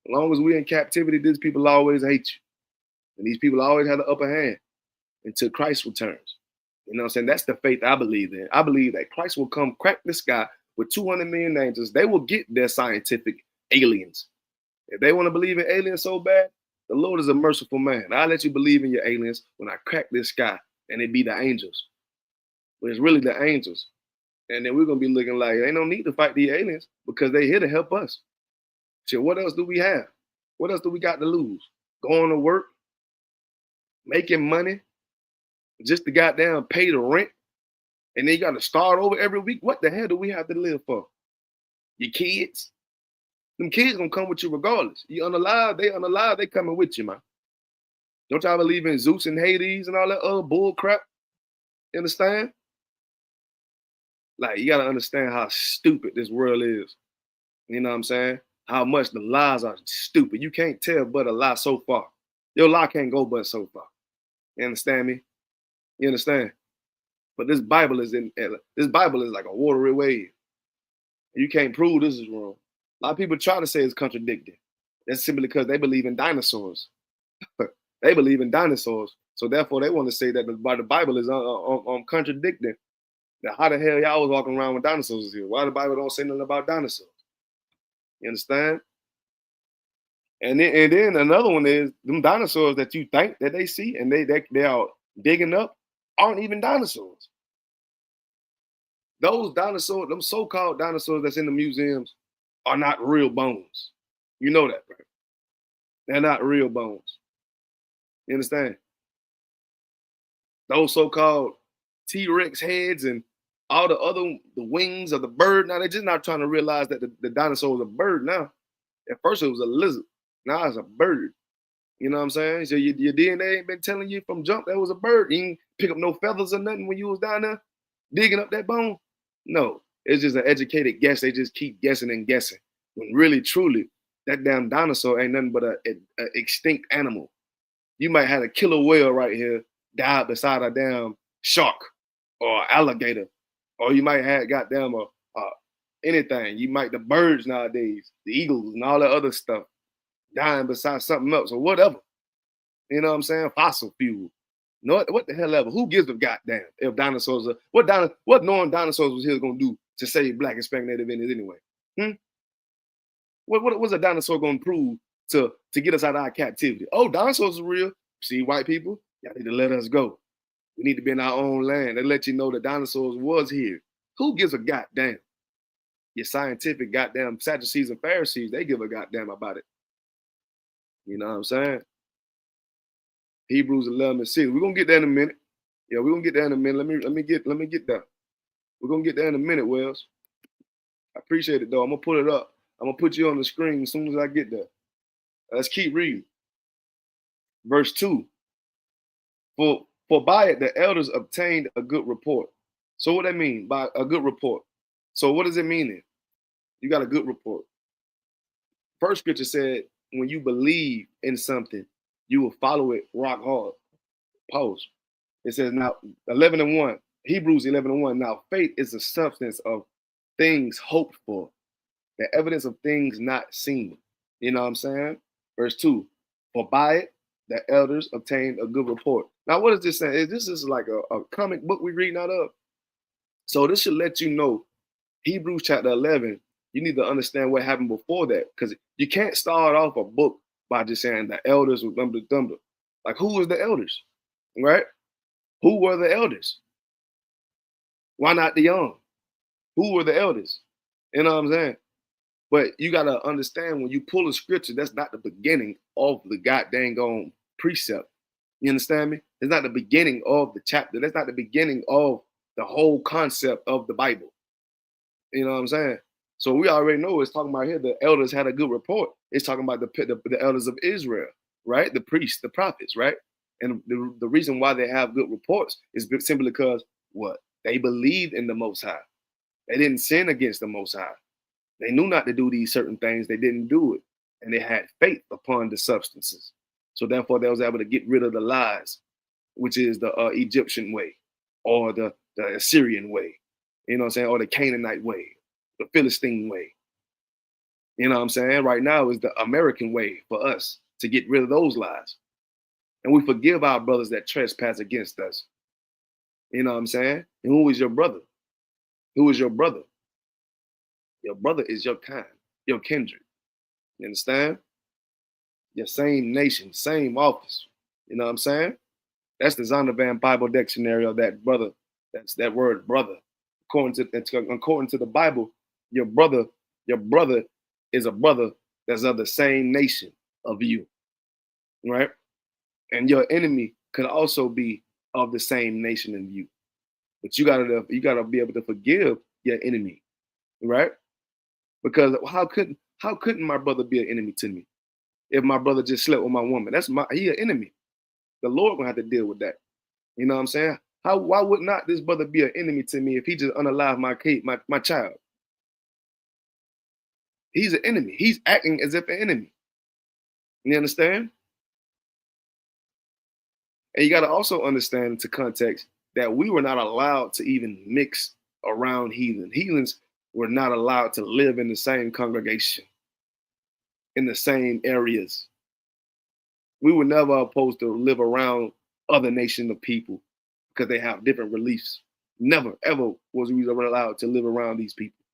As long as we're in captivity, these people always hate you. And these people always have the upper hand until Christ returns. You know what I'm saying? That's the faith I believe in. I believe that Christ will come crack the sky with 200 million angels. They will get their scientific aliens. If they want to believe in aliens so bad, the Lord is a merciful man. I'll let you believe in your aliens when I crack this sky and it be the angels. But it's really the angels. And then we're going to be looking like, ain't no need to fight the aliens because they're here to help us. So what else do we have? What else do we got to lose? Going to work, making money, just to goddamn pay the rent, and then you got to start over every week. What the hell do we have to live for? Your kids? Them kids gonna come with you regardless. You unalive, they coming with you, man. Don't y'all believe in Zeus and Hades and all that other bull crap? You understand? Like, you gotta understand how stupid this world is. You know what I'm saying? How much the lies are stupid. You can't tell but a lie so far. Your lie can't go but so far. You understand me? You understand? But this Bible is like a watery wave. You can't prove this is wrong. A lot of people try to say it's contradicting. That's simply because they believe in dinosaurs. They believe in dinosaurs. So therefore they want to say that the Bible is contradicting. Now, how the hell y'all was walking around with dinosaurs here? Why the Bible don't say nothing about dinosaurs? You understand? And then another one is them dinosaurs that you think that they see and they are digging up aren't even dinosaurs. Those dinosaurs, them so-called dinosaurs that's in the museums, are not real bones. You know that, right? They're not real bones. You understand? Those so-called T-Rex heads and all the wings of the bird. Now they're just not trying to realize that the dinosaur was a bird now. At first it was a lizard. Now it's a bird. You know what I'm saying? So your DNA ain't been telling you from jump that was a bird. You didn't pick up no feathers or nothing when you was down there digging up that bone. No. It's just an educated guess. They just keep guessing and guessing. When really, truly, that damn dinosaur ain't nothing but a extinct animal. You might have a killer whale right here died beside a damn shark or alligator, or you might have goddamn a anything. You might the birds nowadays, the eagles and all that other stuff dying beside something else or whatever. You know what I'm saying? Fossil fuel. No, what the hell ever? Who gives a goddamn if dinosaurs are what knowing dinosaurs was here gonna do to save black Hispanic Native Indians anyway? Hmm? What was a dinosaur gonna prove to get us out of our captivity? Oh, dinosaurs are real. See, white people, y'all need to let us go. We need to be in our own land. They let you know the dinosaurs was here. Who gives a goddamn? Your scientific goddamn Sadducees and Pharisees, they give a goddamn about it. You know what I'm saying? Hebrews 11:6. We're gonna get there in a minute. Yeah, we're gonna get there in a minute. Let me get there. We're gonna get there in a minute, Wells. I appreciate it though. I'm gonna put it up. I'm gonna put you on the screen as soon as I get there. Let's keep reading. Verse 2. For by it the elders obtained a good report. So what that mean by a good report? So what does it mean then? You got a good report. First scripture said, when you believe in something, you will follow it rock hard. Pause. It says now 11:1, Hebrews 11:1. Now faith is the substance of things hoped for, the evidence of things not seen. You know what I'm saying? Verse 2. For by it the elders obtained a good report. Now, what is this saying? This is like a comic book we reading out of. So this should let you know, Hebrews chapter 11, you need to understand what happened before that. Because you can't start off a book by just saying the elders were thunder. Like, who was the elders? Right? Who were the elders? Why not the young? Who were the elders? You know what I'm saying? But you got to understand, when you pull a scripture, that's not the beginning of the goddamn precept. You understand me? It's not the beginning of the chapter. That's not the beginning of the whole concept of the Bible. You know what I'm saying? So we already know it's talking about here the elders had a good report. It's talking about the elders of Israel, right? The priests, the prophets, right? And the reason why they have good reports is simply because what? They believed in the Most High. They didn't sin against the Most High. They knew not to do these certain things. They didn't do it. And they had faith upon the substances. So therefore, they was able to get rid of the lies, which is the Egyptian way or the Assyrian way, you know what I'm saying, or the Canaanite way, the Philistine way. You know what I'm saying? Right now is the American way for us to get rid of those lies. And we forgive our brothers that trespass against us. You know what I'm saying? And who is your brother? Who is your brother? Your brother is your kind, your kindred. You understand? Your same nation, same office. You know what I'm saying? That's the Zondervan Bible Dictionary of that brother. That's that word brother. According to the Bible, your brother is a brother that's of the same nation of you. Right? And your enemy could also be of the same nation of you. But you gotta be able to forgive your enemy, right? Because how couldn't my brother be an enemy to me if my brother just slept with my woman? He an enemy. The Lord gonna have to deal with that. You know what I'm saying? Why would not this brother be an enemy to me if he just unalived my child? He's an enemy. He's acting as if an enemy. You understand? And you got to also understand into context that we were not allowed to even mix around heathen. Heathens were not allowed to live in the same congregation, in the same areas. We were never supposed to live around other nations of people because they have different beliefs. Never, ever was we ever allowed to live around these people.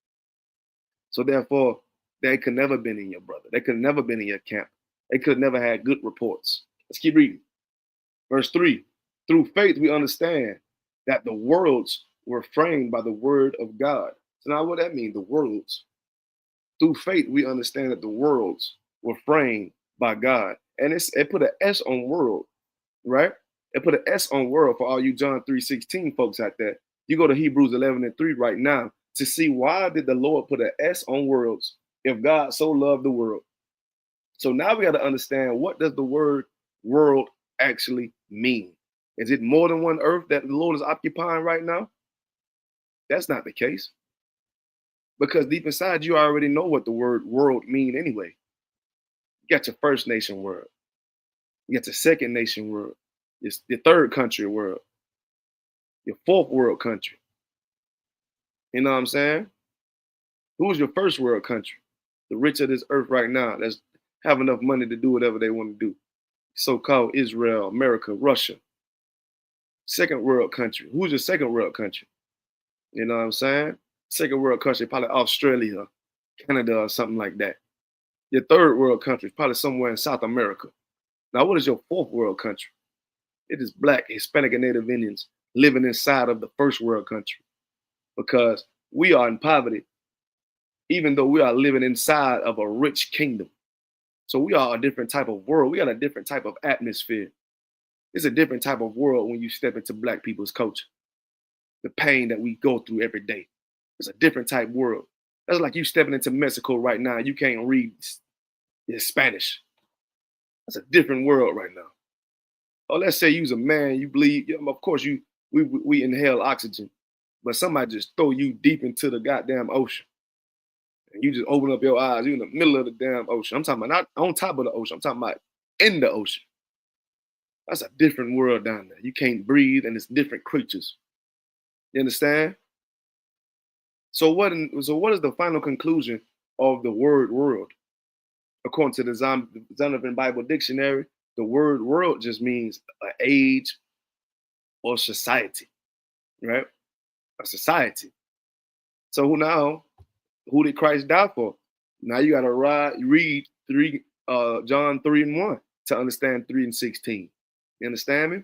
So therefore, they could never been in your brother. They could never been in your camp. They could never had good reports. Let's keep reading. Verse 3, through faith we understand that the worlds were framed by the word of God. So now what that means, the worlds? Through faith we understand that the worlds were framed by God. And it put an S on world, right? It put an S on world for all you John 3:16 folks out there. You go to Hebrews 11:3 right now to see why did the Lord put an S on worlds if God so loved the world. So now we got to understand, what does the word world actually mean? Is it more than one earth that the Lord is occupying right now? That's not the case. Because deep inside you already know what the word world mean anyway. You got your first nation world, you got your second nation world, your third country world, your fourth world country. You know what I'm saying? Who's your first world country? The rich of this earth right now that's have enough money to do whatever they want to do. So-called Israel, America, Russia. Second world country. Who's your second world country? You know what I'm saying? Second world country, probably Australia, Canada, or something like that. Your third world country, probably somewhere in South America. Now, what is your fourth world country? It is Black, Hispanic, and Native Indians living inside of the first world country, because we are in poverty, even though we are living inside of a rich kingdom. So we are a different type of world. We got a different type of atmosphere. It's a different type of world when you step into Black people's culture. The pain that we go through every day. It's a different type world. That's like you stepping into Mexico right now. You can't read Spanish. That's a different world right now. Or let's say you's a man, you bleed. Of course, we inhale oxygen, but somebody just throw you deep into the goddamn ocean, and you just open up your eyes. You're in the middle of the damn ocean. I'm talking about not on top of the ocean. I'm talking about in the ocean. That's a different world down there. You can't breathe, and it's different creatures. You understand? So what is the final conclusion of the word world? According to the Zondervan Bible Dictionary, the word world just means an age or society, right? A society. So now, who did Christ die for? Now you got to read John 3:1 to understand 3:16. You understand me?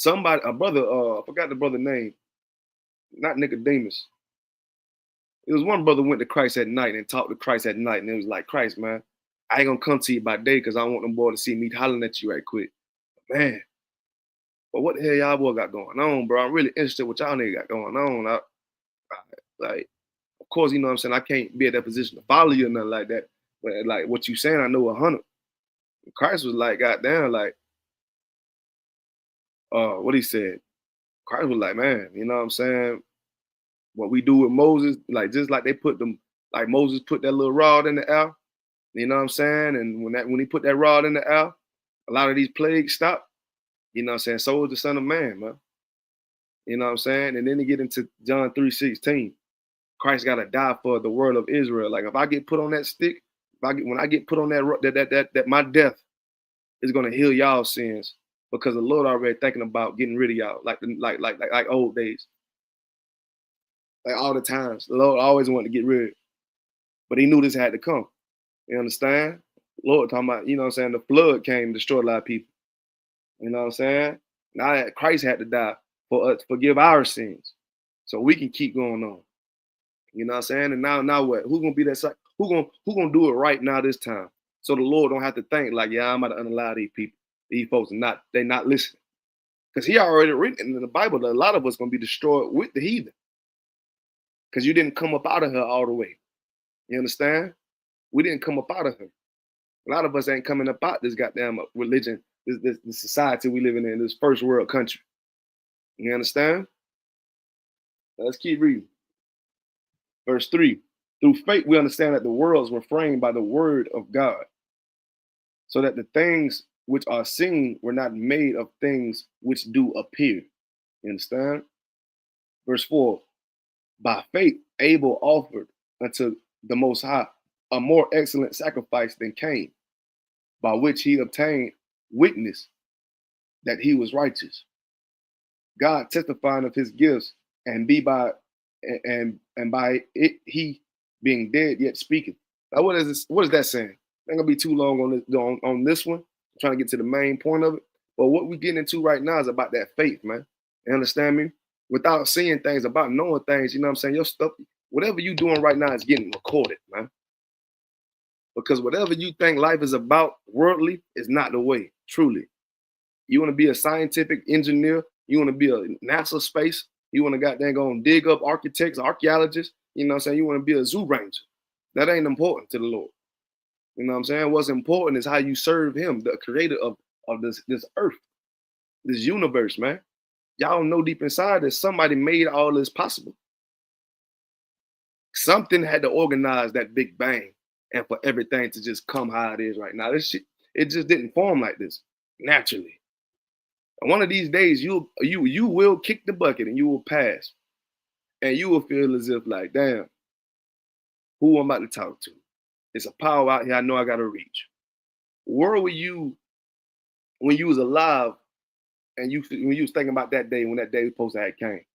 A brother, I forgot the brother name, not Nicodemus. It was one brother went to Christ at night and talked to Christ at night, and it was like, Christ, man, I ain't gonna come to you by day because I don't want them boy to see me hollering at you right quick. Man, but what the hell y'all boy got going on, bro? I'm really interested what y'all nigga got going on. Like, of course, you know what I'm saying? I can't be at that position to follow you or nothing like that. But like what you saying, I know 100. Christ was like, goddamn, like, what he said. Christ was like, man, you know what I'm saying? What we do with Moses, like just like they put them, like Moses put that little rod in the air, you know what I'm saying? And when he put that rod in the air, a lot of these plagues stopped. You know what I'm saying? So was the Son of Man, man. You know what I'm saying? And then to get into John 3:16, Christ got to die for the word of Israel. Like if I get put on that stick, when I get put on that my death is gonna heal y'all sins, because the Lord already thinking about getting rid of y'all, like old days, like all the times. The Lord always wanted to get rid of it, but He knew this had to come. You understand? Lord talking about, you know what I'm saying? The flood came and destroyed a lot of people. You know what I'm saying? Now that Christ had to die for us to forgive our sins, so we can keep going on. You know what I'm saying? And now what? Who's gonna be that? Who gonna do it right now this time? So the Lord don't have to think like, yeah, I'm about to unallow these people. These folks they not listening. Because He already written in the Bible that a lot of us gonna be destroyed with the heathen. Because you didn't come up out of her all the way. You understand? We didn't come up out of her. A lot of us ain't coming up out this goddamn religion, this society we living in, this first world country. You understand? Let's keep reading. Verse 3. Through faith, we understand that the worlds were framed by the word of God, so that the things which are seen were not made of things which do appear. You understand? Verse 4. By faith, Abel offered unto the Most High a more excellent sacrifice than Cain, by which he obtained witness that he was righteous, God testifying of his gifts, and by it he being dead yet speaking. Now, what is that saying? Ain't gonna be too long on this one. I'm trying to get to the main point of it. But what we're getting into right now is about that faith, man. You understand me? Without seeing things, about knowing things, you know what I'm saying? Your stuff, whatever you're doing right now is getting recorded, man. Because whatever you think life is about worldly is not the way, truly. You want to be a scientific engineer, you want to be a NASA space, you want to goddamn go and dig up architects, archaeologists, you know what I'm saying? You want to be a zoo ranger. That ain't important to the Lord. You know what I'm saying? What's important is how you serve Him, the creator of this earth, this universe, man. Y'all know deep inside that somebody made all this possible. Something had to organize that Big Bang and for everything to just come how it is right now. This shit, it just didn't form like this naturally. And one of these days, you will kick the bucket and you will pass, and you will feel as if like, damn, who I'm about to talk to? It's a power out here I know I gotta reach. Where were you when you was alive and when you was thinking about that day when that day was supposed to have came?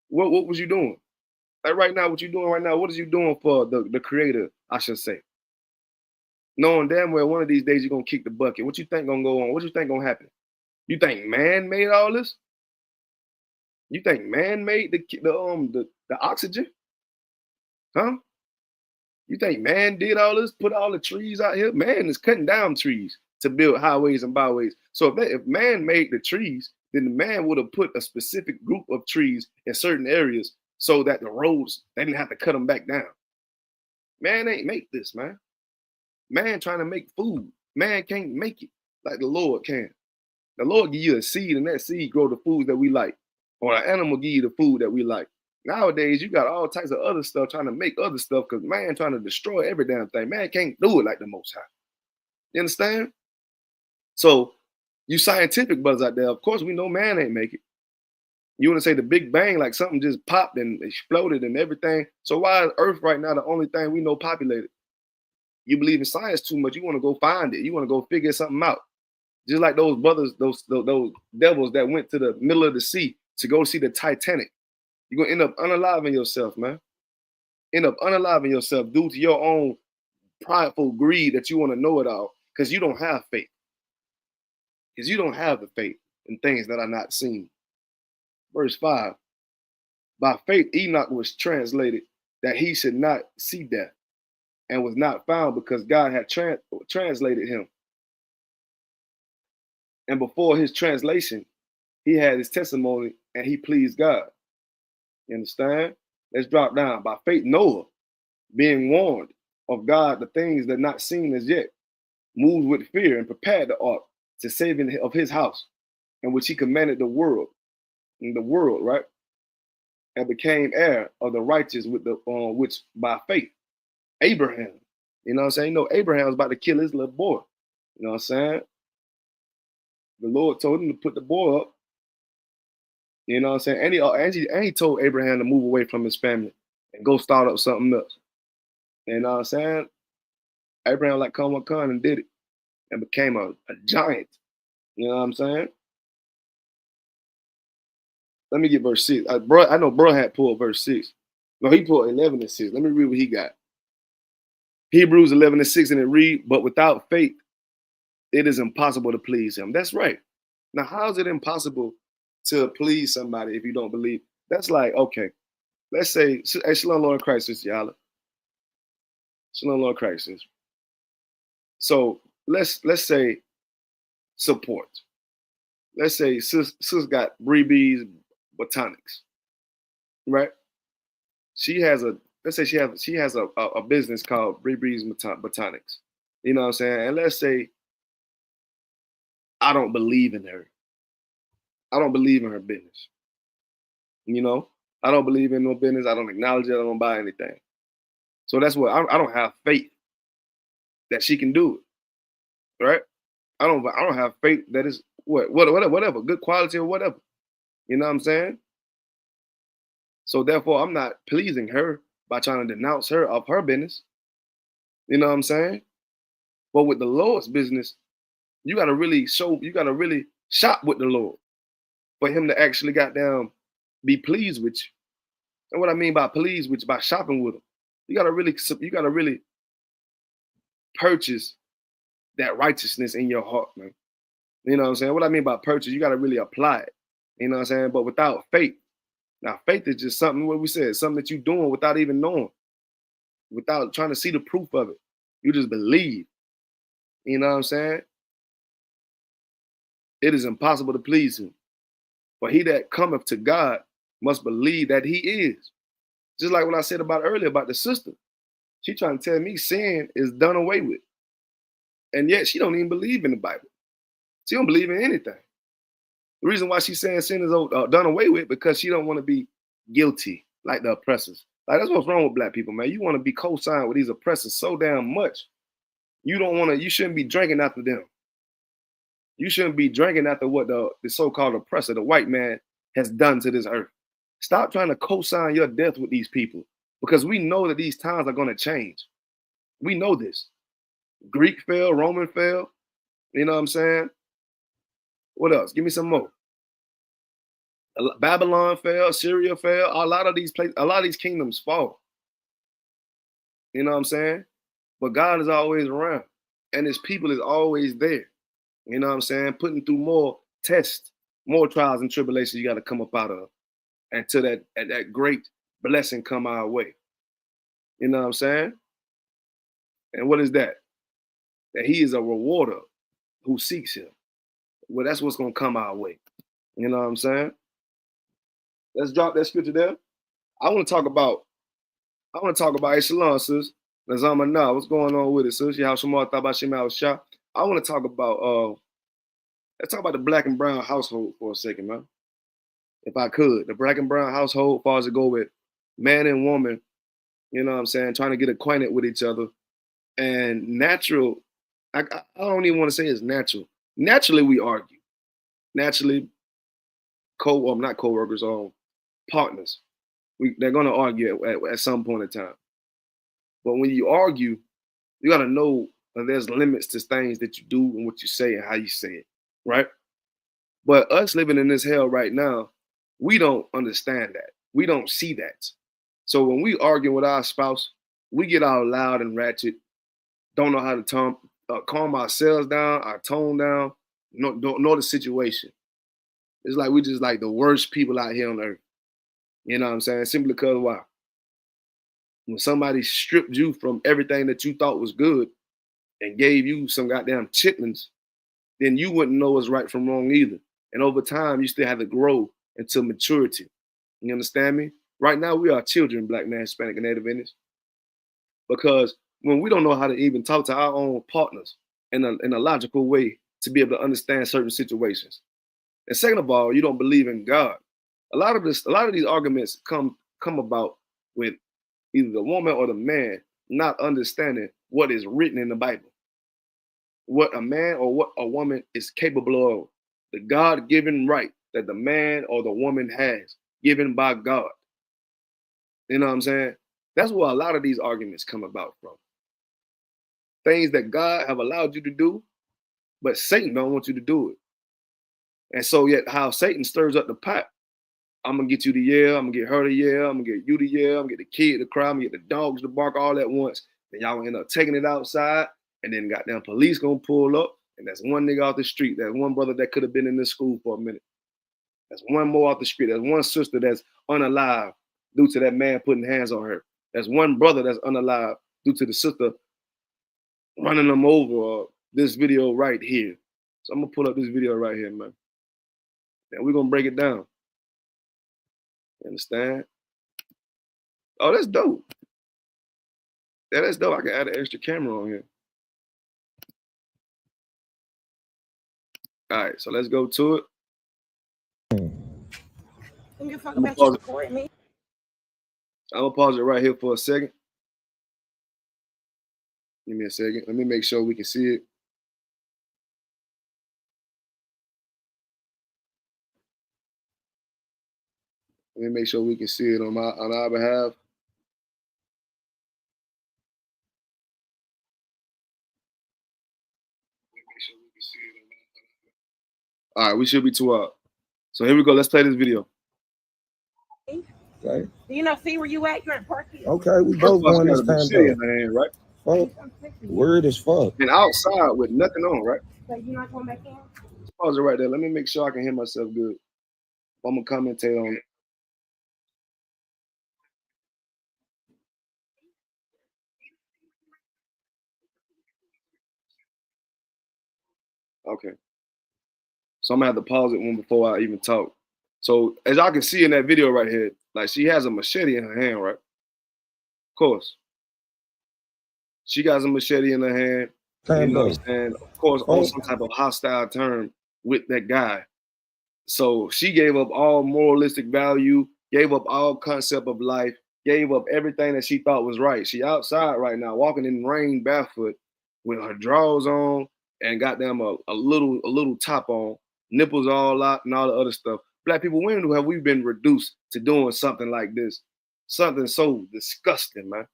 What was you doing? Like right now, what you doing right now? What is you doing for the creator? I should say, knowing damn well one of these days you're gonna kick the bucket. What you think gonna go on? What you think gonna happen? You think man made all this? You think man made the oxygen? Huh? You think man did all this? Put all the trees out here? Man is cutting down trees to build highways and byways. So if man made the trees, then the man would have put a specific group of trees in certain areas so that the roads they didn't have to cut them back down. Man ain't make this, man. Man trying to make food. Man can't make it like the Lord can. The Lord give you a seed, and that seed grow the foods that we like, or an animal give you the food that we like. Nowadays, you got all types of other stuff trying to make other stuff because man trying to destroy every damn thing. Man can't do it like the Most High. You understand? So, you scientific brothers out there, of course, we know man ain't make it. You want to say the Big Bang, like something just popped and exploded and everything. So why is Earth right now the only thing we know populated? You believe in science too much. You want to go find it. You want to go figure something out. Just like those brothers, those devils that went to the middle of the sea to go see the Titanic. You're gonna end up unaliving yourself, man. End up unaliving yourself due to your own prideful greed that you want to know it all because you don't have faith. Because you don't have the faith in things that are not seen. Verse 5. By faith, Enoch was translated that he should not see death and was not found because God had translated him. And before his translation, he had his testimony and he pleased God. You understand? Let's drop down. By faith, Noah, being warned of God, the things that not seen as yet, moved with fear and prepared the ark to saving of his house, in which he commanded the world, right? And became heir of the righteous with the which by faith, Abraham, you know what I'm saying? You know, Abraham was about to kill his little boy. You know what I'm saying? The Lord told him to put the boy up. You know what I'm saying? And he told Abraham to move away from his family and go start up something else. You know what I'm saying? Abraham like come and did it and became a giant. You know what I'm saying? Let me get verse 6. I know bro had pulled verse 6. No, he pulled 11 and 6. Let me read what he got. Hebrews 11 and 6, and it read, but without faith, it is impossible to please him. That's right. Now, how is it impossible to please somebody if you don't believe? That's like, okay, let's say, hey, Shalom Lord Christ, Sister Yala. Shalom Lord Christ, Sister. So let's say support. Let's say sis got Bree's Botanics, right? She has let's say she has a business called Bree's Botanics. You know what I'm saying? And let's say I don't believe in her. I don't believe in her business. You know, I don't believe in no business. I don't acknowledge it. I don't buy anything. So that's what I don't have faith that she can do it, right? I don't have faith that is whatever, good quality or whatever. You know what I'm saying? So therefore, I'm not pleasing her by trying to denounce her of her business. You know what I'm saying? But with the Lord's business, you gotta really shop with the Lord for him to actually be pleased with you. And what I mean by pleased with you, by shopping with him, you gotta really purchase that righteousness in your heart, man. You know what I'm saying? What I mean by purchase, you gotta really apply it. You know what I'm saying? But without faith, now faith is just something, what we said, something that you're doing without even knowing, without trying to see the proof of it. You just believe. You know what I'm saying? It is impossible to please him. For he that cometh to God must believe that he is. Just like what I said about earlier about the sister. She trying to tell me sin is done away with. And yet she don't even believe in the Bible. She don't believe in anything. The reason why she's saying sin is done away with because she don't want to be guilty like the oppressors, Like, that's what's wrong with black people, man. You want to be co-signed with these oppressors so damn much. You don't want to, you shouldn't be drinking after them. You shouldn't be drinking after what the so-called oppressor, the white man, has done to this earth. Stop trying to co-sign your death with these people, because we know that these times are going to change. We know this. Greek fell, Roman fell. You know what I'm saying? What else? Give me some more. Babylon fell, Syria fell. A lot of these places, a lot of these kingdoms fall. You know what I'm saying? But God is always around, and his people is always there. You know what I'm saying? Putting through more tests, more trials and tribulations you got to come up out of until that great blessing come our way. You know what I'm saying? And what is that? That he is a rewarder who seeks him. Well, that's what's going to come our way. You know what I'm saying? Let's drop that scripture there. I want to talk about hey, shalom, sis. Lazama now. What's going on with it, sis? I want to talk about let's talk about the black and brown household for a second, man. If I could. The black and brown household, as far as it go with man and woman, you know what I'm saying, trying to get acquainted with each other. And natural, I don't even want to say it's natural. Naturally, we argue. Naturally, not co-workers, partners. They're going to argue at some point in time. But when you argue, you got to know that there's limits to things that you do and what you say and how you say it, right? But us living in this hell right now, we don't understand that. We don't see that. So when we argue with our spouse, we get all loud and ratchet, don't know how to calm ourselves down, our tone down, don't know the situation. It's like we just like the worst people out here on earth. You know what I'm saying? Simply because why? When somebody stripped you from everything that you thought was good and gave you some goddamn chitlins, then you wouldn't know what's right from wrong either. And over time, you still have to grow into maturity. You understand me? Right now, we are children, Black man, Hispanic, and Native Indians. Because when we don't know how to even talk to our own partners in a logical way to be able to understand certain situations. And second of all, you don't believe in God. A lot of these arguments come about with either the woman or the man not understanding what is written in the Bible. What a man or what a woman is capable of. The God-given right that the man or the woman has, given by God. You know what I'm saying? That's where a lot of these arguments come about from. Things that God have allowed you to do, but Satan don't want you to do it. And so yet how Satan stirs up the pot. I'm gonna get you to yell, I'm gonna get her to yell, I'm gonna get you to yell, I'm gonna get the kid to cry, I'm gonna get the dogs to bark all at once. Then y'all gonna end up taking it outside, and then goddamn police gonna pull up, and that's one nigga off the street. That's one brother that could have been in this school for a minute. That's one more off the street. That's one sister that's unalive due to that man putting hands on her. There's one brother that's unalive due to the sister running them over. This video right here. So I'm gonna pull up this video right here, man. And we're gonna break it down. You understand? Oh, that's dope. Yeah, that's dope. I can add an extra camera on here. All right, so let's go to it. I'm gonna pause it right here for a second. Give me a second. Let me make sure we can see it. Let me make sure we can see it on our behalf. All right, we should be 2 out. So here we go. Let's play this video. Okay. Do you know see where you at? You're in Parkview. Okay, we both going this time. In the hand, right? Fuck. Word is fuck. And outside with nothing on, right? So you're not going back in? Pause it right there. Let me make sure I can hear myself good. I'm gonna commentate on it. Okay. So I'm gonna have to pause it one before I even talk. So as y'all can see in that video right here, like she has a machete in her hand, right? Of course. She got a machete in her hand. You know what I'm saying? Of course, on some type of hostile term with that guy. So she gave up all moralistic value, gave up all concept of life, gave up everything that she thought was right. She outside right now, walking in the rain barefoot with her drawers on and goddamn a little top on, nipples all out and all the other stuff. Black people, when have we been reduced to doing something like this? Something so disgusting, man.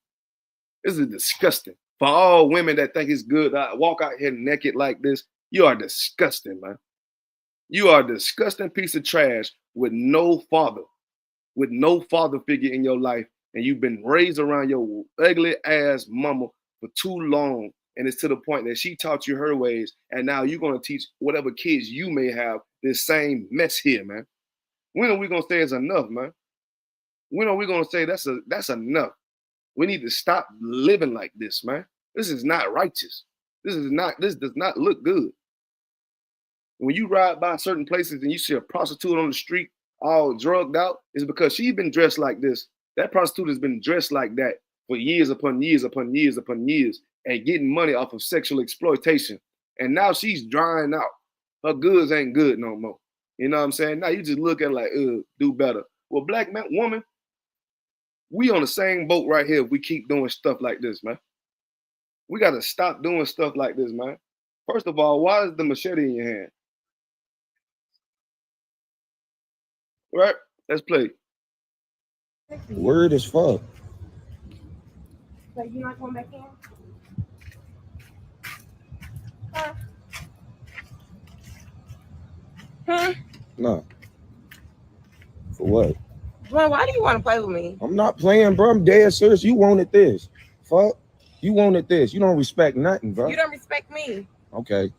This is disgusting. For all women that think it's good to walk out here naked like this, you are disgusting, man. You are a disgusting piece of trash with no father figure in your life, and you've been raised around your ugly ass mama for too long, and it's to the point that she taught you her ways, and now you're gonna teach whatever kids you may have this same mess here, man. When are we gonna say it's enough, man? When are we gonna say that's enough? We need to stop living like this, man. This is not righteous. This does not look good. When you ride by certain places and you see a prostitute on the street all drugged out, it's because she's been dressed like this. That prostitute has been dressed like that for years upon years upon years upon years and getting money off of sexual exploitation. And now she's drying out. Her goods ain't good no more. You know what I'm saying? Now you just look at it like, do better. Well, black man, woman, we on the same boat right here if we keep doing stuff like this, man. We got to stop doing stuff like this, man. First of all, why is the machete in your hand? Right? Let's play. Word as fuck. So you're not going back in? Huh? Huh? No. For what? Bro, why do you want to play with me? I'm not playing, bro. I'm dead serious. You wanted this. Fuck. You wanted this. You don't respect nothing, bro. You don't respect me. Okay.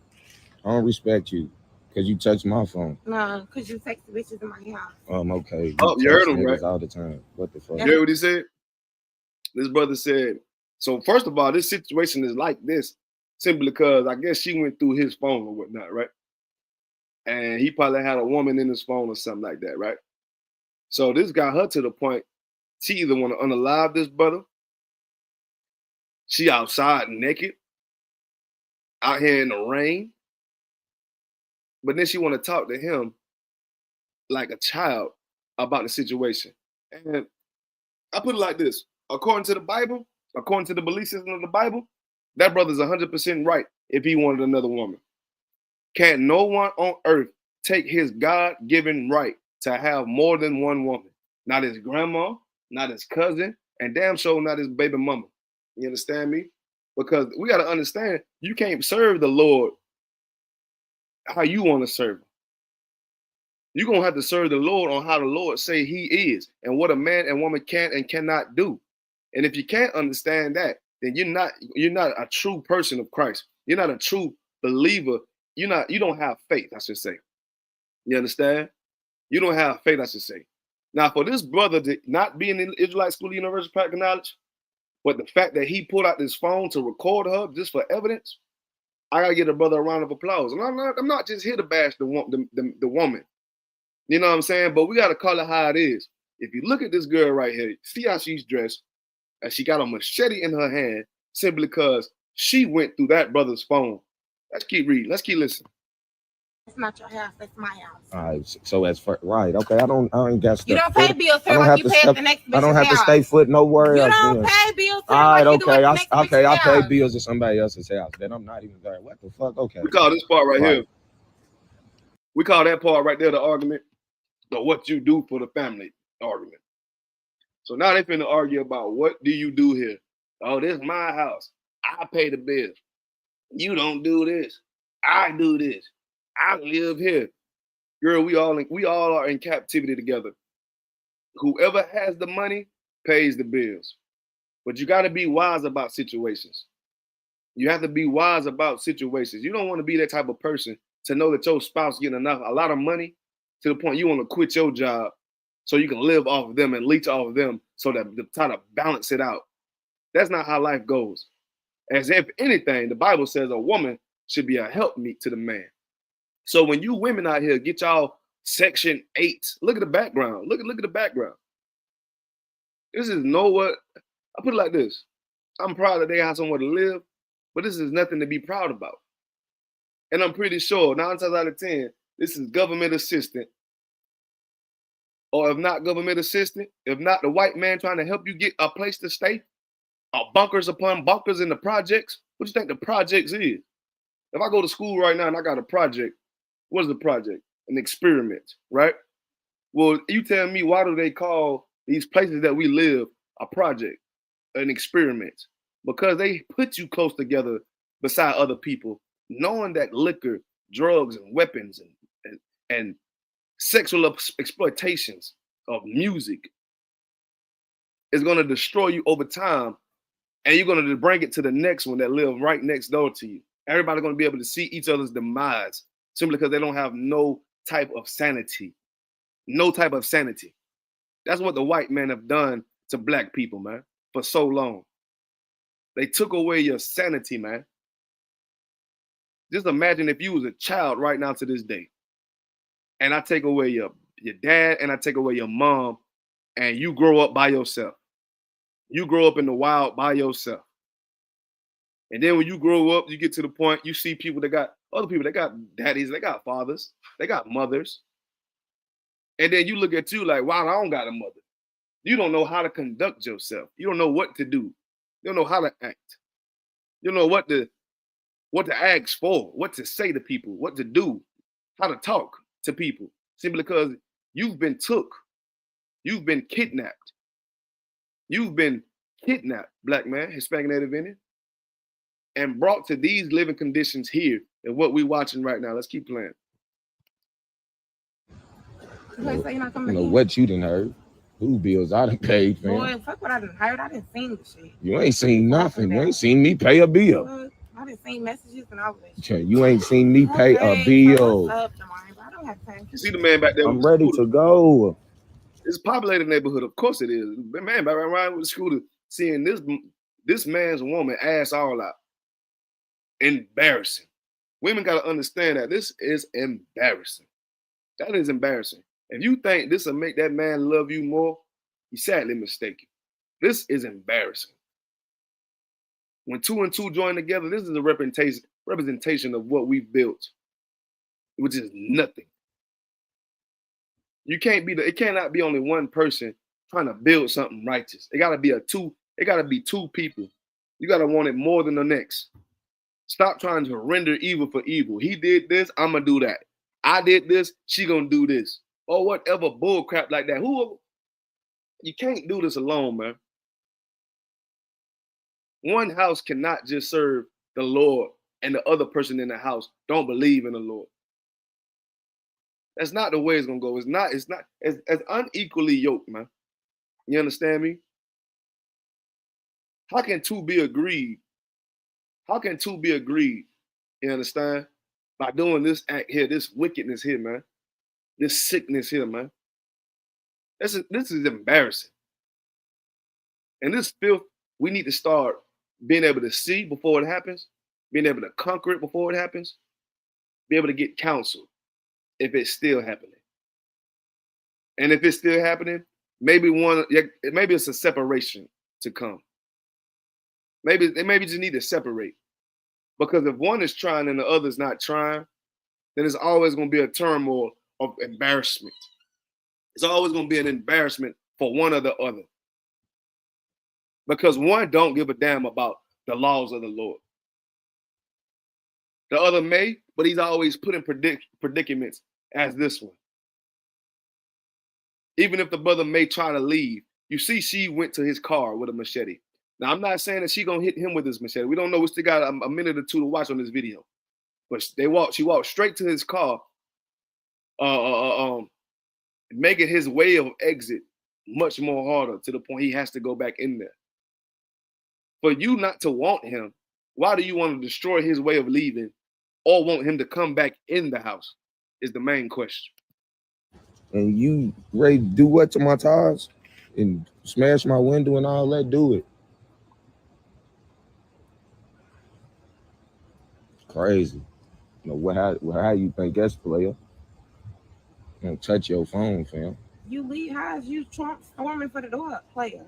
I don't respect you because you touch my phone. No, because you text bitches in my house. Okay. You heard him, right? All the time. What the fuck? You heard what he said? This brother said, so first of all, this situation is like this simply because I guess she went through his phone or whatnot, right? And he probably had a woman in his phone or something like that, right? So this got her to the point, she either want to unalive this brother, she outside naked, out here in the rain, but then she want to talk to him like a child about the situation. And I put it like this, according to the Bible, according to the belief system of the Bible, that brother's 100% right if he wanted another woman. Can't no one on earth take his God-given right to have more than one woman. Not his grandma, not his cousin, and damn sure not his baby mama. You understand me? Because we got to understand, you can't serve the Lord how you want to serve him. You're going to have to serve the Lord on how the Lord say he is and what a man and woman can and cannot do. And if you can't understand that, then you're not a true person of Christ. You're not a true believer. You don't have faith, I should say. You understand? You don't have faith, I should say. Now, for this brother to not be in the Israelite School of Universal Practical Knowledge, but the fact that he pulled out this phone to record her just for evidence, I gotta give the brother a round of applause. And I'm not just here to bash the woman. You know what I'm saying? But we gotta call it how it is. If you look at this girl right here, see how she's dressed, and she got a machete in her hand simply because she went through that brother's phone. Let's keep reading. Let's keep listening. It's not your house. That's my house. All right. So that's right. Okay. I ain't got stuff. You don't pay bills. I don't have to step. I don't have to stay foot nowhere else. You don't pay bills. All right. Okay. I pay bills at somebody else's house. Then I'm not even there. What the fuck? Okay. We call this part right here. We call that part right there the argument, the what you do for the family argument. So now they finna argue about what do you do here? Oh, this is my house. I pay the bills. You don't do this. I do this. I live here. Girl, we all are in captivity together. Whoever has the money pays the bills. But you got to be wise about situations. You have to be wise about situations. You don't want to be that type of person to know that your spouse getting a lot of money to the point you want to quit your job so you can live off of them and leech off of them so that to try to balance it out. That's not how life goes. As if anything, the Bible says a woman should be a helpmeet to the man. So when you women out here get y'all Section 8, look at the background. Look at the background. This is I put it like this. I'm proud that they have somewhere to live, but this is nothing to be proud about. And I'm pretty sure 9 times out of 10, this is government assistant or if not government assistance, if not the white man trying to help you get a place to stay, bunkers upon bunkers in the projects. What do you think the projects is? If I go to school right now and I got a project, what is the project? An experiment, right? Well, you tell me, why do they call these places that we live a project, an experiment? Because they put you close together beside other people, knowing that liquor, drugs, and weapons and sexual exploitations of music is going to destroy you over time, and you're going to bring it to the next one that live right next door to you. Everybody's going to be able to see each other's demise simply because they don't have no type of sanity. No type of sanity. That's what the white men have done to black people, man, for so long. They took away your sanity, man. Just imagine if you was a child right now to this day, and I take away your dad and I take away your mom, and you grow up by yourself. You grow up in the wild by yourself. And then when you grow up, you get to the point, you see people that got other people, they got daddies, they got fathers, they got mothers. And then you look at you like, wow, I don't got a mother. You don't know how to conduct yourself. You don't know what to do. You don't know how to act. You don't know what to ask for, what to say to people, what to do, how to talk to people, simply because you've been took. You've been kidnapped. You've been kidnapped, black man, Hispanic, Native Indian, and brought to these living conditions here and what we're watching right now. Let's keep playing. You know what you done heard. Who bills I done paid, fam? Boy, fuck what I done heard. I didn't see the shit. You ain't seen nothing. You ain't seen me pay a bill. Boy, I didn't see messages and all that shit. Okay, you ain't seen me pay a bill. What's up, Jamari? I don't have time. You see the man back there? I'm ready to go. It's a populated neighborhood. Of course it is. The man back around with the scooter, seeing this man's woman ass all out. Embarrassing. Women got to understand that this is embarrassing. That is embarrassing. If you think this will make that man love you more, you're sadly mistaken. This is embarrassing. When 2 and 2 join together, this is a representation of what we've built, which is nothing. It cannot be only one person trying to build something righteous. It gotta be two people. You gotta want it more than the next. Stop trying to render evil for evil. He did this, I'm gonna do that. I did this, she gonna do this. Or whatever bull crap like that. You can't do this alone, man. One house cannot just serve the Lord and the other person in the house don't believe in the Lord. That's not the way it's gonna go. It's unequally yoked, man. You understand me? How can two be agreed? How can two be agreed? You understand? By doing this act here, this wickedness here, man. This sickness here, man. This is embarrassing. And this filth, we need to start being able to see before it happens, being able to conquer it before it happens, be able to get counsel if it's still happening. And if it's still happening, maybe it's a separation to come. Maybe they just need to separate. Because if one is trying and the other's not trying, then it's always going to be a turmoil of embarrassment. It's always going to be an embarrassment for one or the other. Because one don't give a damn about the laws of the Lord. The other may, but he's always put in predicaments as this one. Even if the brother may try to leave, you see she went to his car with a machete. Now, I'm not saying that she going to hit him with this machete. We don't know. We still got a minute or two to watch on this video. But she walked straight to his car, making his way of exit much more harder to the point he has to go back in there. For you not to want him, why do you want to destroy his way of leaving or want him to come back in the house is the main question. And you ready to do what to my tires and smash my window and all that? Do it. Crazy. You know, how you think that's player? Don't touch your phone, fam. You leave house, you storming for the door, player.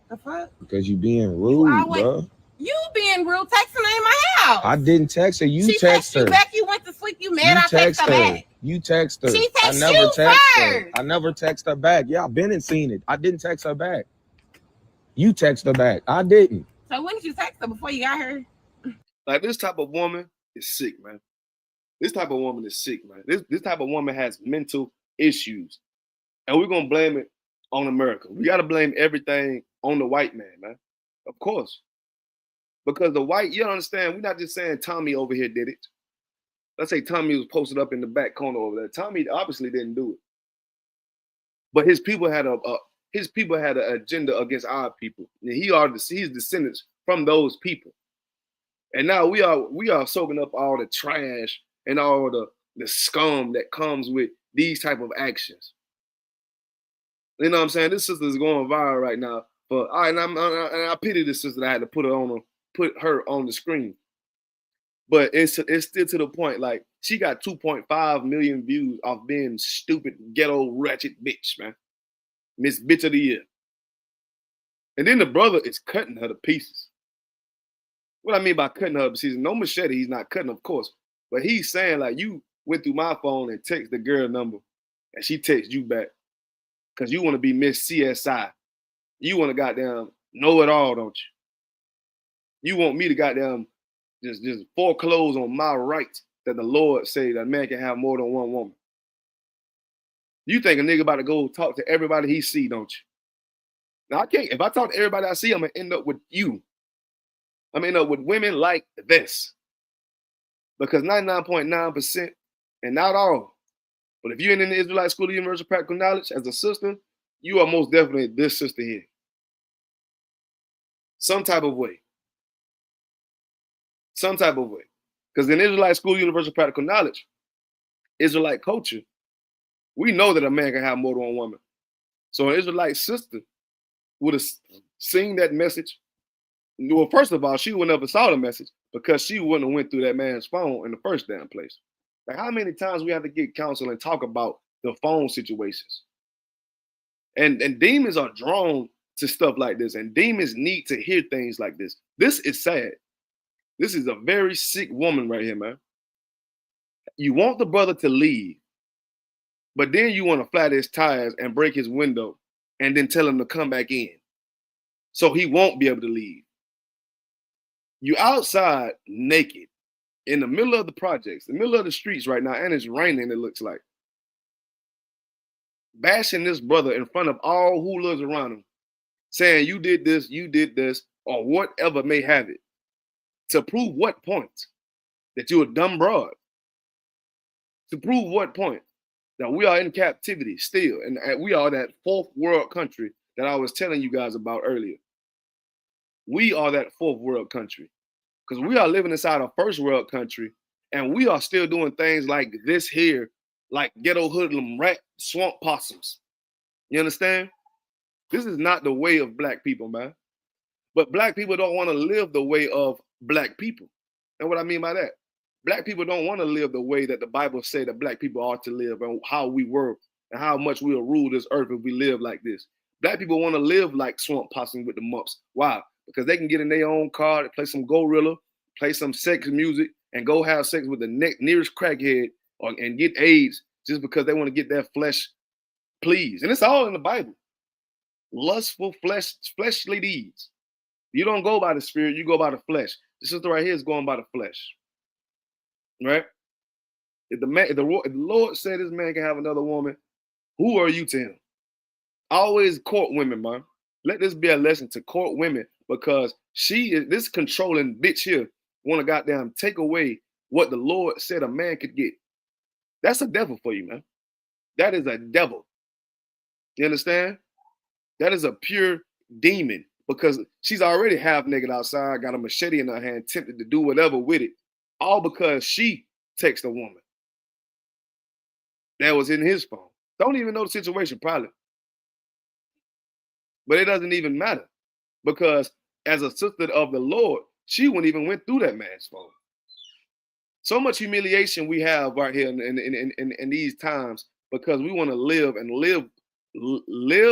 The fuck? Because you being rude, bro. You being rude, texting her in my house. I didn't text her. You she text her. You back. You went to sleep. You mad? I text her back. You text her. She I text never you text her. first. I never text her back. Yeah, I've been and seen it. I didn't text her back. You text her back. I didn't. So when did you text her before you got her? Like, this type of woman is sick, man. This type of woman is sick, man. This type of woman has mental issues. And we're gonna blame it on America. We gotta blame everything on the white man, man. Of course. Because the white, you understand, we're not just saying Tommy over here did it. Let's say Tommy was posted up in the back corner over there. Tommy obviously didn't do it. But his people had an agenda against our people. And he's descendants from those people. And now we are soaking up all the trash and all the scum that comes with these type of actions. You know what I'm saying? This sister is going viral right now. But and I pity this sister that I had to put her on the screen. But it's still to the point, like, she got 2.5 million views off being stupid, ghetto, ratchet bitch, man. Miss Bitch of the Year. And then the brother is cutting her to pieces. What I mean by cutting her to pieces, no machete, he's not cutting, of course. But he's saying, like, you went through my phone and text the girl number, and she texts you back. Because you want to be Miss CSI. You want to goddamn know it all, don't you? You want me to goddamn just foreclose on my right that the Lord say that a man can have more than one woman. You think a nigga about to go talk to everybody he see, don't you? Now, I can't. If I talk to everybody I see, I'm going to end up with you. I'm going to end up with women like this. Because 99.9%, and not all, but if you're in the Israelite School of Universal Practical Knowledge as a sister, you are most definitely this sister here. Some type of way. Some type of way. Because in Israelite School of Universal Practical Knowledge, Israelite culture, we know that a man can have more than one woman. So an Israelite sister would have seen that message. Well, first of all, she would never saw the message because she wouldn't have went through that man's phone in the first damn place. Like, how many times we have to get counsel and talk about the phone situations? And demons are drawn to stuff like this, and demons need to hear things like this. This is sad. This is a very sick woman right here, man. You want the brother to leave, but then you want to flat his tires and break his window and then tell him to come back in. So he won't be able to leave. You outside naked in the middle of the projects, the middle of the streets right now, and it's raining, it looks like. Bashing this brother in front of all who lives around him, saying you did this, or whatever may have it. To prove what point? That you're a dumb broad. To prove what point? That we are in captivity still, and we are that fourth world country that I was telling you guys about earlier. We are that fourth world country because we are living inside a first world country, and we are still doing things like this here, like ghetto hoodlum, rat, swamp possums. You understand? This is not the way of black people, man. But black people don't want to live the way of black people. And what I mean by that, black people don't want to live the way that the Bible said that black people ought to live and how we were and how much we'll rule this earth if we live like this. Black people want to live like swamp possum with the mumps. Why? Because they can get in their own car, play some gorilla, play some sex music, and go have sex with the nearest crackhead and get AIDS just because they want to get their flesh pleased. And it's all in the Bible. Lustful fleshly deeds. You don't go by the spirit, you go by the flesh. The sister right here is going by the flesh. Right? If the Lord said this man can have another woman, who are you to him? Always court women, man. Let this be a lesson to court women because this controlling bitch here want to goddamn take away what the Lord said a man could get. That's a devil for you, man. That is a devil. You understand? That is a pure demon because she's already half naked outside, got a machete in her hand, tempted to do whatever with it, all because she texted a woman that was in his phone. Don't even know the situation, probably. But it doesn't even matter because as a sister of the Lord, she wouldn't even went through that man's phone. So much humiliation we have right here in these times because we want to live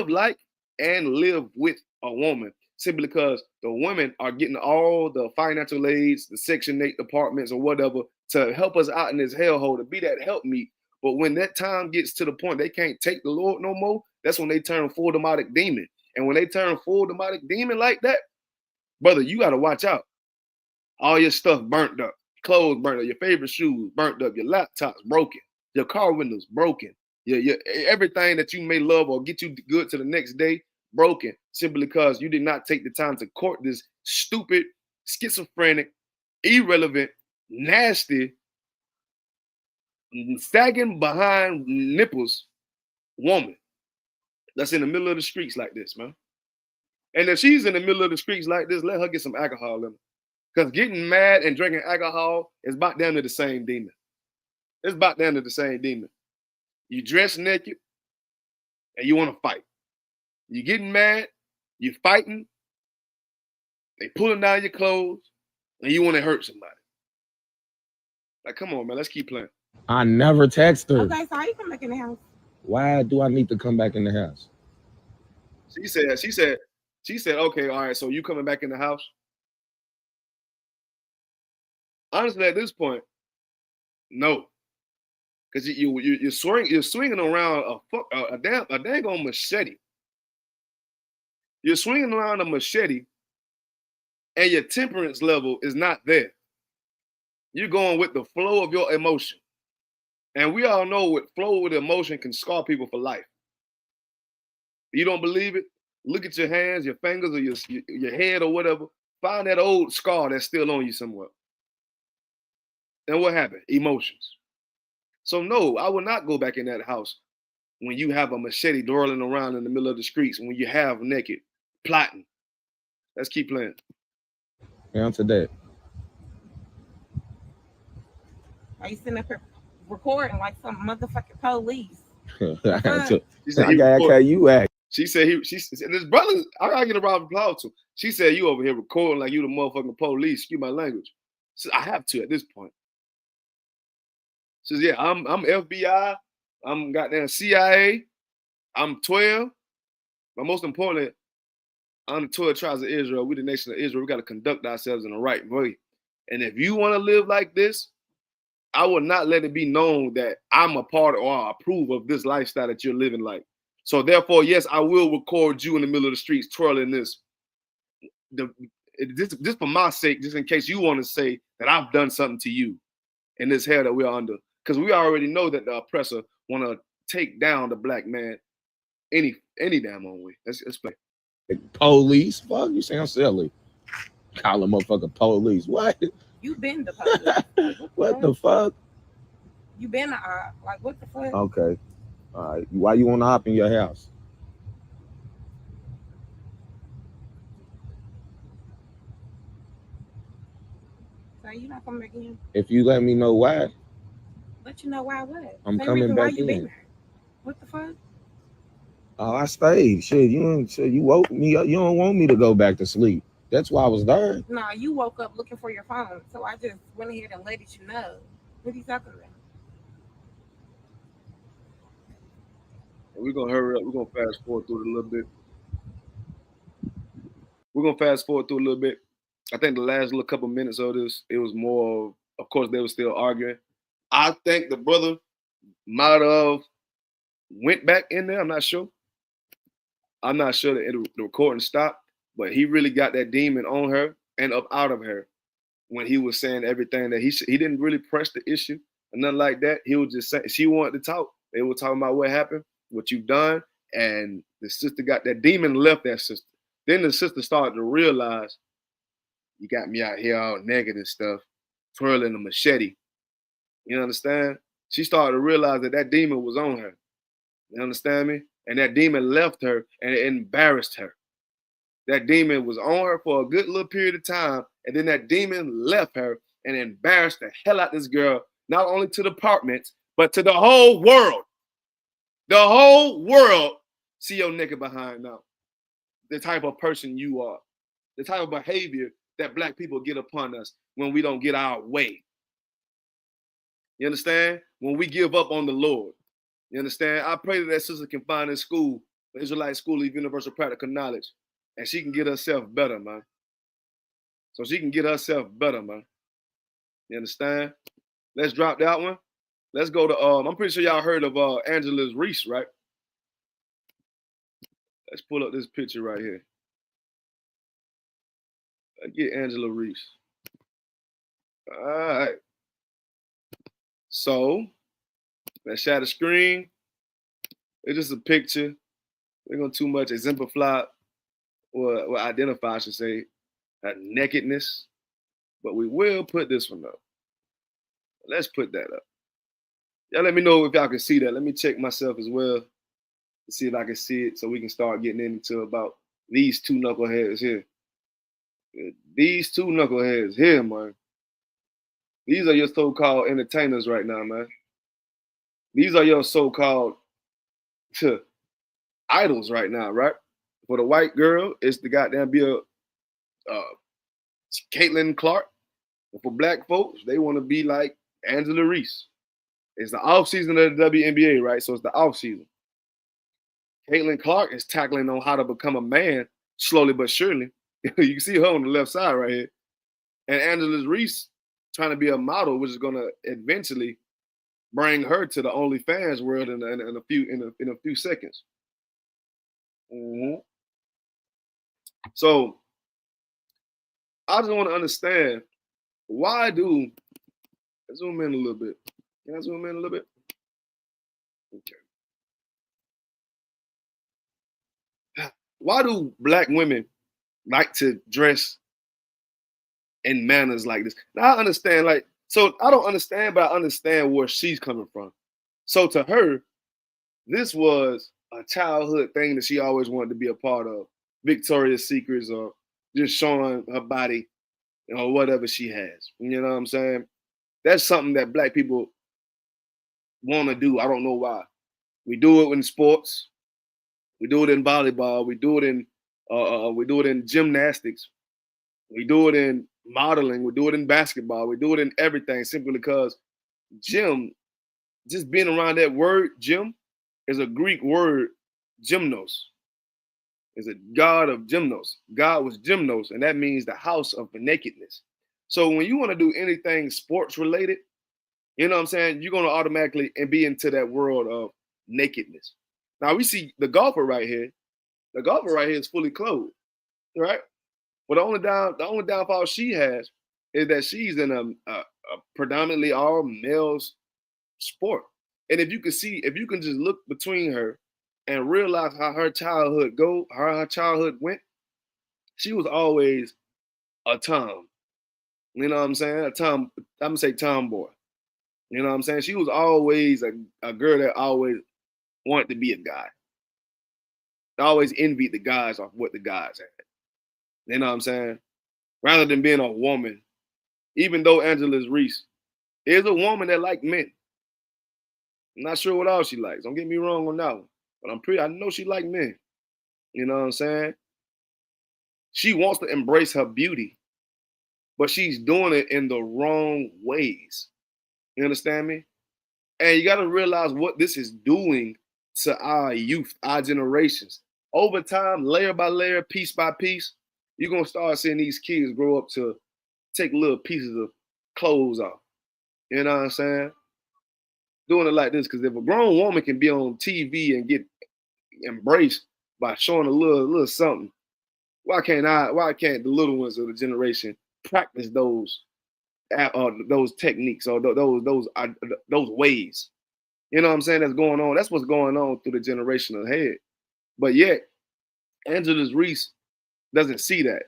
like and live with a woman simply because the women are getting all the financial aids, the Section 8 departments or whatever to help us out in this hellhole, to be that helpmeet. But when that time gets to the point they can't take the Lord no more, that's when they turn full demonic demon. And when they turn full demonic demon like that, brother, you got to watch out. All your stuff burnt up, clothes burnt up, your favorite shoes burnt up, your laptop's broken, your car windows broken, your everything that you may love or get you good to the next day broken, simply because you did not take the time to court this stupid, schizophrenic, irrelevant, nasty, sagging behind nipples woman that's in the middle of the streets like this, man. And if she's in the middle of the streets like this, let her get some alcohol in her. Because getting mad and drinking alcohol is about down to the same demon. It's about down to the same demon. You dress naked and you want to fight. You getting mad, you fighting, they pulling down your clothes, and you want to hurt somebody. Like, come on, man, let's keep playing. I never text her. Okay, so how you come back in the house? Why do I need to come back in the house? She said, okay, all right, so you coming back in the house? Honestly, at this point, no. Because you're swinging around a dang on machete. You're swinging around a machete, and your temperance level is not there. You're going with the flow of your emotion. And we all know what flow with emotion can scar people for life. You don't believe it? Look at your hands, your fingers, or your head or whatever. Find that old scar that's still on you somewhere. And what happened? Emotions. So no, I will not go back in that house when you have a machete whirling around in the middle of the streets, when you have naked, plotting. Let's keep playing. Answer that. Are you sitting up here recording like some motherfucking police? She said, you act. She said this brother, I gotta get a round of applause to. She said, you over here recording like you the motherfucking police. Excuse my language. So I have to at this point. She says, yeah, I'm FBI, I'm goddamn CIA, I'm 12, but most importantly, I'm the 12 tribes of Israel. We the nation of Israel. We got to conduct ourselves in the right way. And if you want to live like this, I will not let it be known that I'm a part or I approve of this lifestyle that you're living like. So therefore, yes, I will record you in the middle of the streets twirling this. This for my sake, just in case you want to say that I've done something to you in this hell that we're under. Because we already know that the oppressor want to take down the black man any damn old way. Let's play. Police? Fuck, you sound silly. Call a motherfucker police. What? You been the police. What the fuck? You been like what the fuck? Okay. All right. Why you want to hop in your house? So you not coming back in? If you let me know why. Let you know why what? I'm Same coming reason back why you in. been there. What the fuck? Oh, I stayed. Shit, you woke me up. You don't want me to go back to sleep. That's why I was there. Nah, you woke up looking for your phone, so I just went ahead and let you know. What are you talking about? We're gonna hurry up. We're gonna fast forward through it a little bit. We're gonna fast forward through a little bit. I think the last little couple minutes of this, it was more of course, they were still arguing. I think the brother might have went back in there. I'm not sure. I'm not sure that the recording stopped, but he really got that demon on her and up out of her when he was saying everything that he didn't really press the issue or nothing like that. He was just saying she wanted to talk. They were talking about what happened, what you've done, and the sister got that demon left that sister. Then the sister started to realize, you got me out here all naked and stuff, twirling a machete. You understand? She started to realize that demon was on her. You understand me? And that demon left her and it embarrassed her. That demon was on her for a good little period of time, and then that demon left her and embarrassed the hell out of this girl, not only to the apartments, but to the whole world. The whole world see your nigga behind now. The type of person you are. The type of behavior that black people get upon us when we don't get our way. You understand? When we give up on the Lord. You understand? I pray that sister can find a school, the Israelite School of Universal Practical Knowledge, and she can get herself better, man. So she can get herself better, man. You understand? Let's drop that one. let's go to I'm pretty sure y'all heard of Angela Reese, right? Let's pull up this picture right here. Let's get Angela Reese. All right. So let's share the screen. It's just a picture. We're going to too much exemplify or identify, I should say, that nakedness. But we will put this one up. Let's put that up. Y'all let me know if y'all can see that. Let me check myself as well to see if I can see it so we can start getting into about these two knuckleheads here. These two knuckleheads here, man. These are your so-called entertainers right now, man. These are your so-called idols right now, right? For the white girl, it's the goddamn Caitlin Clark. And for black folks, they want to be like Angela Reese. It's the off season of the WNBA, right? So it's the off season. Caitlin Clark is tackling on how to become a man slowly but surely. You can see her on the left side right here. And Angela Reese trying to be a model, which is going to eventually bring her to the OnlyFans world in a few seconds. Mm-hmm. So I just want to understand, why do, let's zoom in a little bit. Can I zoom in a little bit? Okay. Why do black women like to dress in manners like this? Now I understand, like, so I don't understand, but I understand where she's coming from. So to her, this was a childhood thing that she always wanted to be a part of. Victoria's Secrets, or just showing her body, or whatever she has. You know what I'm saying? That's something that black people want to do. I don't know why. We do it in sports. We do it in volleyball. We do it in gymnastics. We do it in modeling. We do it in basketball. We do it in everything, simply because gym, just being around that word gym, is a Greek word, gymnos. Is a god of gymnos. God was gymnos, and that means the house of nakedness. So when you want to do anything sports related, you know what I'm saying, you're going to automatically be into that world of nakedness. Now we see the golfer right here. The golfer right here is fully clothed, right? But the only downfall she has is that she's in a predominantly all males sport. And if you can just look between her and realize how her childhood went, she was always a tom. You know what I'm saying? I'm gonna say tomboy. You know what I'm saying? She was always a girl that always wanted to be a guy. I always envied the guys off what the guys had. You know what I'm saying? Rather than being a woman, even though Angela Reese is a woman that likes men. I'm not sure what all she likes. Don't get me wrong on that one. But I know she likes men. You know what I'm saying? She wants to embrace her beauty, but she's doing it in the wrong ways. You understand me? And you got to realize what this is doing to our youth, our generations. Over time, layer by layer, piece by piece, you're going to start seeing these kids grow up to take little pieces of clothes off. You know what I'm saying? Doing it like this, because if a grown woman can be on TV and get embraced by showing a little something, why can't the little ones of the generation practice those techniques or those ways? You know what I'm saying? That's going on. That's what's going on through the generation ahead. But yet, Angela Reese doesn't see that.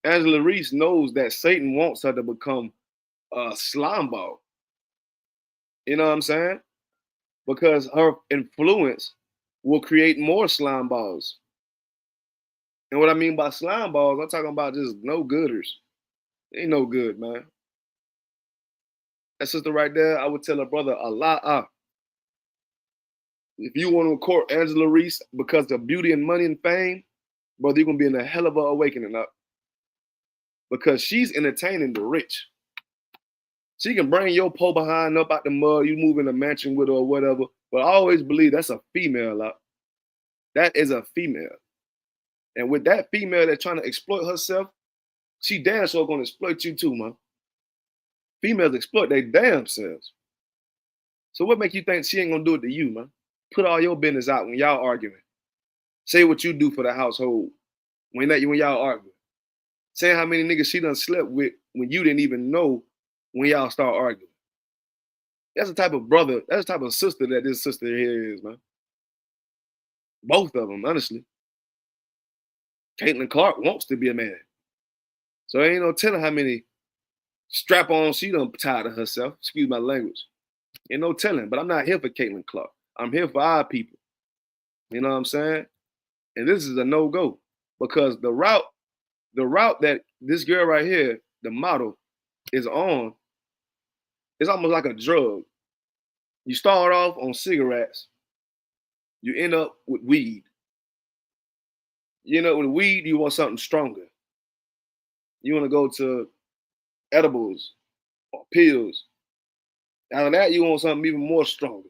Angela Reese knows that Satan wants her to become a slime ball. You know what I'm saying? Because her influence will create more slime balls. And what I mean by slime balls, I'm talking about just no gooders. Ain't no good, man. That sister right there, I would tell her brother, Allah. If you want to court Angela Reese because of beauty and money and fame, brother, you're going to be in a hell of a awakening up. Because she's entertaining the rich. She can bring your pole behind up out the mud, you move in a mansion with her or whatever, but I always believe that's a female up. That is a female. And with that female that's trying to exploit herself, she damn sure going to exploit you too, man. Females exploit their damn selves. So what make you think she ain't gonna do it to you, man? Put all your business out when y'all arguing. Say what you do for the household when y'all arguing. Say how many niggas she done slept with when you didn't even know when y'all start arguing. That's the type of brother, that's the type of sister that this sister here is, man. Both of them, honestly. Caitlin Clark wants to be a man. So ain't no telling how many strap-ons she done tied to herself. Excuse my language. Ain't no telling, but I'm not here for Caitlin Clark. I'm here for our people. You know what I'm saying? And this is a no-go because the route that this girl right here, the model, is on, it's almost like a drug. You start off on cigarettes, you end up with weed. You know, with weed, you want something stronger. You want to go to edibles or pills. Out of that, you want something even more stronger.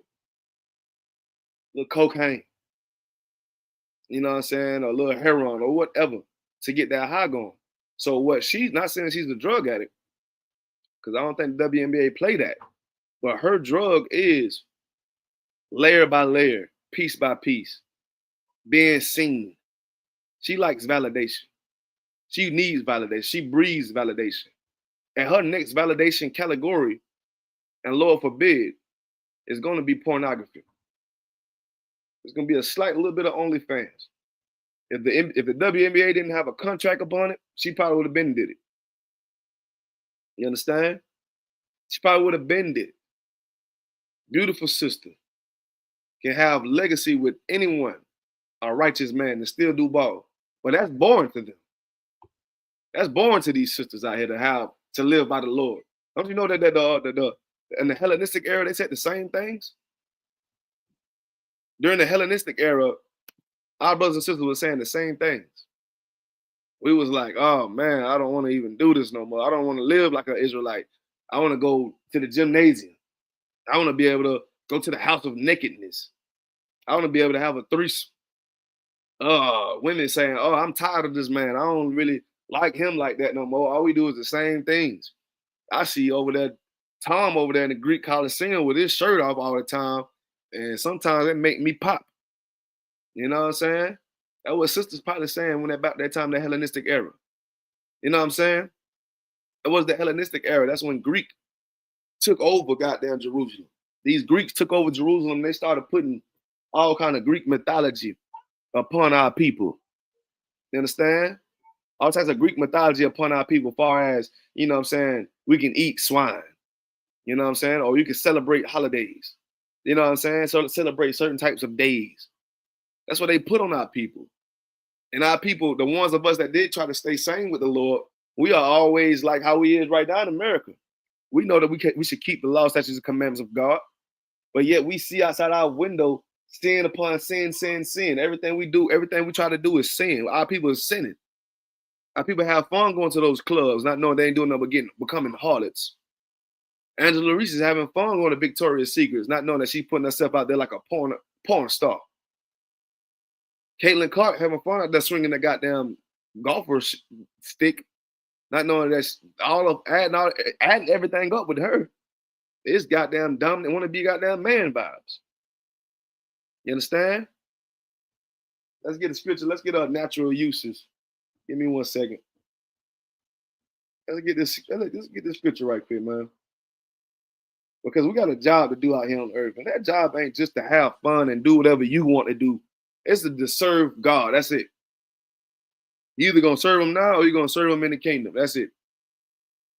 A little cocaine. You know what I'm saying? Or a little heroin or whatever to get that high going. So what she's not saying she's a drug addict, because I don't think the WNBA play that. But her drug is layer by layer, piece by piece, being seen. She likes validation. She needs validation. She breathes validation. And her next validation category, and Lord forbid, is going to be pornography. It's going to be a slight little bit of OnlyFans. If the WNBA didn't have a contract upon it, she probably would have been did it. You understand? She probably would have been did it. Beautiful sister. Can have legacy with anyone, a righteous man, and still do ball. But that's boring to them. That's boring to these sisters out here to live by the Lord. Don't you know that in the Hellenistic era, they said the same things? During the Hellenistic era, our brothers and sisters were saying the same things. We was like, oh man, I don't want to even do this no more. I don't want to live like an Israelite. I want to go to the gymnasium. I want to be able to go to the house of nakedness. I want to be able to have a threesome. Women saying, oh, I'm tired of this man. I don't really like him like that no more. All we do is the same things. I see over there, Tom over there in the Greek Coliseum with his shirt off all the time. And sometimes it make me pop. You know what I'm saying? That's what sisters probably saying when about that time, the Hellenistic era. You know what I'm saying? It was the Hellenistic era. That's when Greek took over goddamn Jerusalem. These Greeks took over Jerusalem and they started putting all kind of Greek mythology upon our people. You understand? All types of Greek mythology upon our people, far as, you know what I'm saying, we can eat swine. You know what I'm saying? Or you can celebrate holidays. You know what I'm saying? So celebrate certain types of days. That's what they put on our people. And our people, the ones of us that did try to stay sane with the Lord, we are always like how we is right now in America. We know that we should keep the law, statutes, and commandments of God. But yet we see outside our window sin upon sin, sin, sin. Everything we do, everything we try to do is sin. Our people is sinning. Our people have fun going to those clubs, not knowing they ain't doing nothing but becoming harlots. Angela Reese is having fun going to Victoria's Secrets, not knowing that she's putting herself out there like a porn star. Caitlin Clark having fun out there swinging that goddamn golfer stick, not knowing that's adding everything up with her. It's goddamn dumb. They want to be goddamn man vibes. You understand? Let's get a scripture. Let's get our natural uses. Give me 1 second. Let's get this scripture right quick, man. Because we got a job to do out here on earth. And that job ain't just to have fun and do whatever you want to do. It's to serve God. That's it. You either going to serve him now or you're going to serve him in the kingdom. That's it.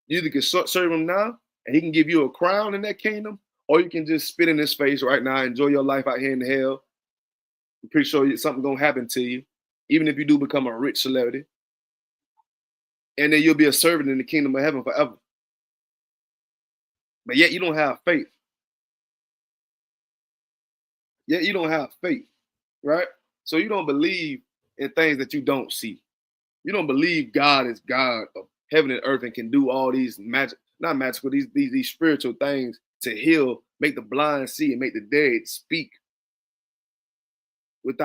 You either can serve him now and he can give you a crown in that kingdom, or you can just spit in his face right now, enjoy your life out here in the hell. I'm pretty sure something's going to happen to you, even if you do become a rich celebrity. And then you'll be a servant in the kingdom of heaven forever. But yet you don't have faith. Yet you don't have faith, right? So you don't believe in things that you don't see. You don't believe God is God of heaven and earth and can do all these these spiritual things to heal, make the blind see, and make the dead speak with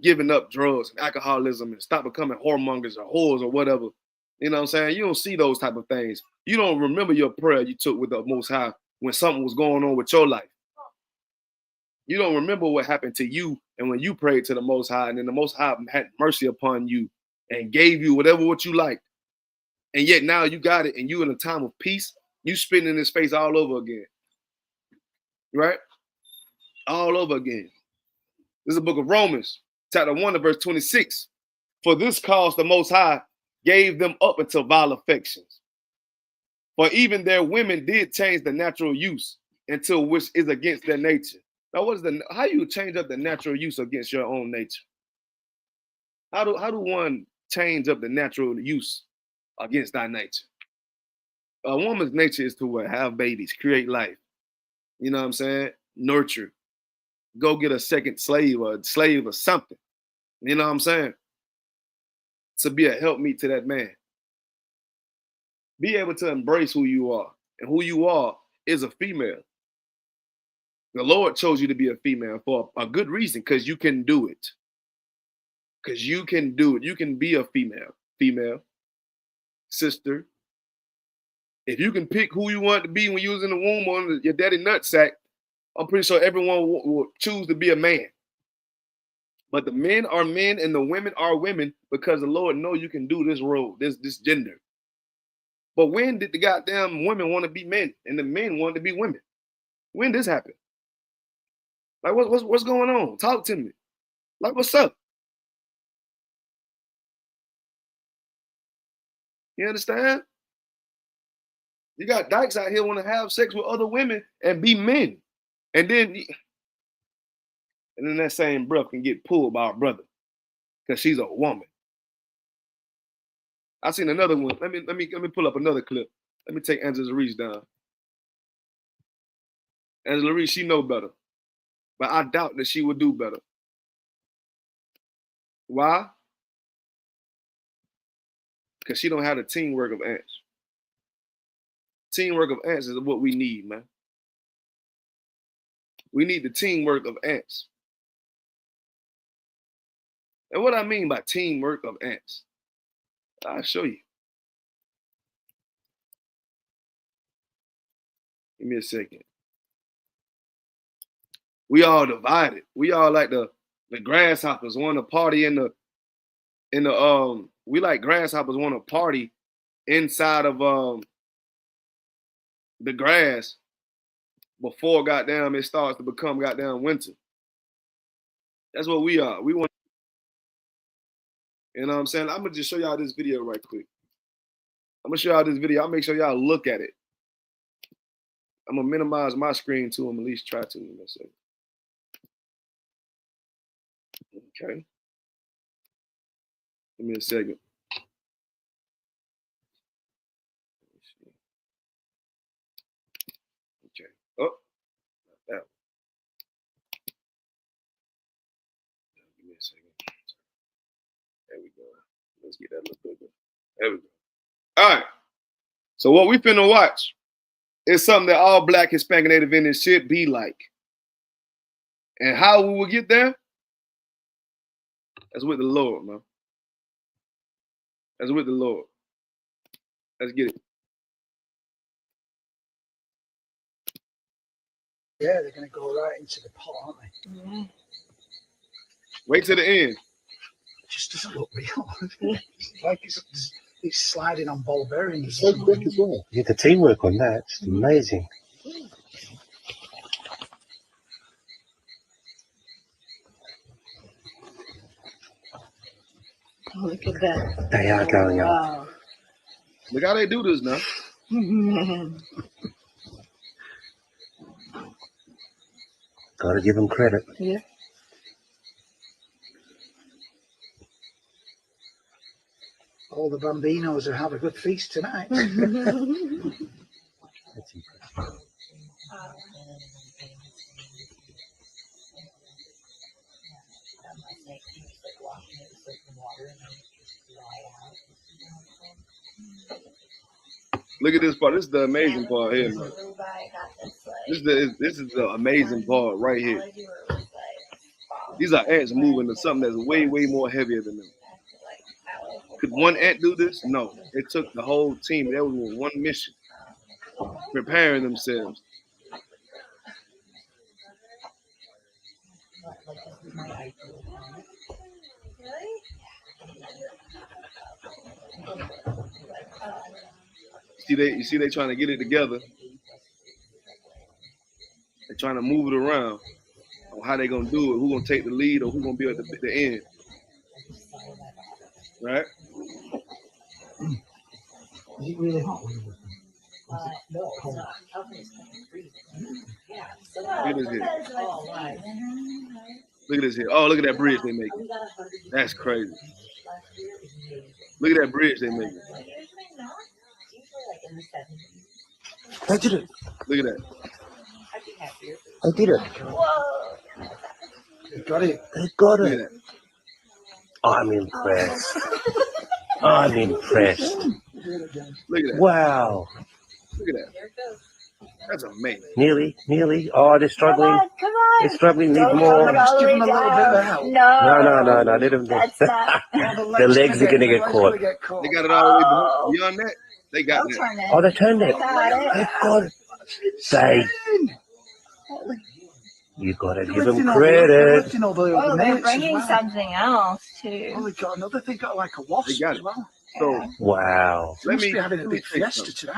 giving up drugs and alcoholism and stop becoming whoremongers or whores or whatever. You know what I'm saying? You don't see those type of things. You don't remember your prayer you took with the Most High when something was going on with your life. You don't remember what happened to you and when you prayed to the Most High, and then the Most High had mercy upon you and gave you whatever what you liked. And yet now you got it, and you in a time of peace, you spitting in his face all over again. Right? All over again. This is the book of Romans, chapter 1 to verse 26. For this cause the Most High gave them up unto vile affections. For even their women did change the natural use until which is against their nature. Now, how you change up the natural use against your own nature? How do one change up the natural use against thy nature? A woman's nature is to what? Have babies, create life. You know what I'm saying? Nurture. Go get a second slave or something. You know what I'm saying? To be a helpmeet to that man. Be able to embrace who you are. And who you are is a female. The Lord chose you to be a female for a good reason, because you can do it. Because you can do it. You can be a female, sister. If you can pick who you want to be when you was in the womb on your daddy nutsack, I'm pretty sure everyone will choose to be a man. But the men are men and the women are women, because the Lord knows you can do this role, this gender. But when did the goddamn women want to be men and the men want to be women? When this happened? Like, what's going on? Talk to me. Like, what's up? You understand? You got dykes out here want to have sex with other women and be men. And then that same breath can get pulled by a brother because she's a woman. I seen another one. Let me pull up another clip. Let me take Angela Reese down. Angela Reese, she know better. But I doubt that she would do better. Why? Because she don't have the teamwork of ants. Teamwork of ants is what we need, man. We need the teamwork of ants. And what I mean by teamwork of ants, I'll show you. Give me a second. We all divided. We all like the grasshoppers want to party we like grasshoppers want to party inside of the grass before goddamn it starts to become goddamn winter. That's what we are. We want, you know what I'm saying? I'm gonna just show y'all this video right quick. I'm gonna show y'all this video. I'll make sure y'all look at it. I'm gonna minimize my screen too. I'm at least try to in a second. Okay. Give me a second. Okay. Oh, not that one. Give me a second. There we go. Let's get that a little bigger. There we go. All right. So what we finna watch is something that all Black, Hispanic, Native Indians should be like. And how we will get there? That's with the Lord, man. That's with the Lord. Let's get it. Yeah, they're going to go right into the pot, aren't they? Mm-hmm. Wait till the end. It just doesn't look real. It's like it's sliding on ball bearings. So quick as well. Yeah, the teamwork on that is amazing. Oh, look at that. They are going up. Wow. Look how they do this now. Gotta give them credit. Yeah. All the bambinos will have a good feast tonight. That's impressive. Look at this part. This is the amazing part here, man. This is the amazing part right here. These are ants moving to something that's way, way more heavier than them. Could one ant do this? No. It took the whole team. That was one mission, preparing themselves. You see they trying to get it together. They're trying to move it around on how they gonna do it, who gonna take the lead or who gonna be at the end. Right? Is it really hot? Look at this here. Look at this here. Oh, look at that bridge they making. That's crazy. Look at that bridge they making. They did it. Look at that. They did it. They got it. They got Look at it. that. I'm impressed. I'm impressed. Look at that. Wow. Look at that. That's amazing. Nearly. Oh, they're struggling. Come on. They're struggling. Need Don't more. go all Just the give way them a little bit of down. help. No. No. Let them. That's not. The legs are gonna get caught. They got it all the way beyond that. They got Don't that. turn it. Oh, they turned it. Got it. They've got it. They. You gotta give them credit. Oh, they're bringing something else too. Oh, they got another thing. Got like a wasp They got as it. well. So Wow. They must be having a big fiesta today.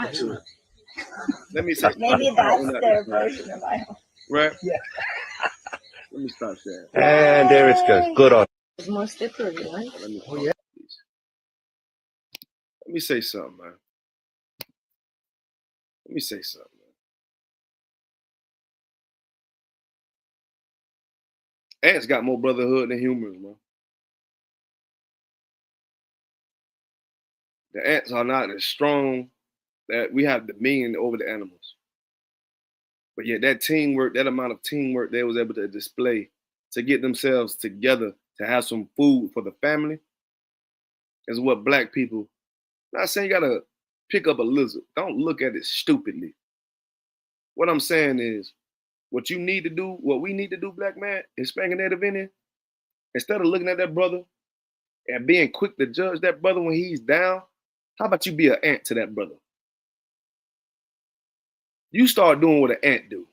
Let me say Maybe that's their version of my home. right? Yeah. Let me stop sharing. And there it goes. Good on. It's more slippery, right? Let me Oh, yeah. Let me say something, man. Let me say something, man. Ants got more brotherhood than humans, man. The ants are not as strong that we have dominion over the animals. But yet that teamwork, that amount of teamwork they was able to display to get themselves together to have some food for the family is what black people, not saying you gotta pick up a lizard. Don't look at it stupidly. What I'm saying is, what you need to do, what we need to do, black man, Hispanic Native Indian, instead of looking at that brother and being quick to judge that brother when he's down, how about you be an ant to that brother? You start doing what an ant do.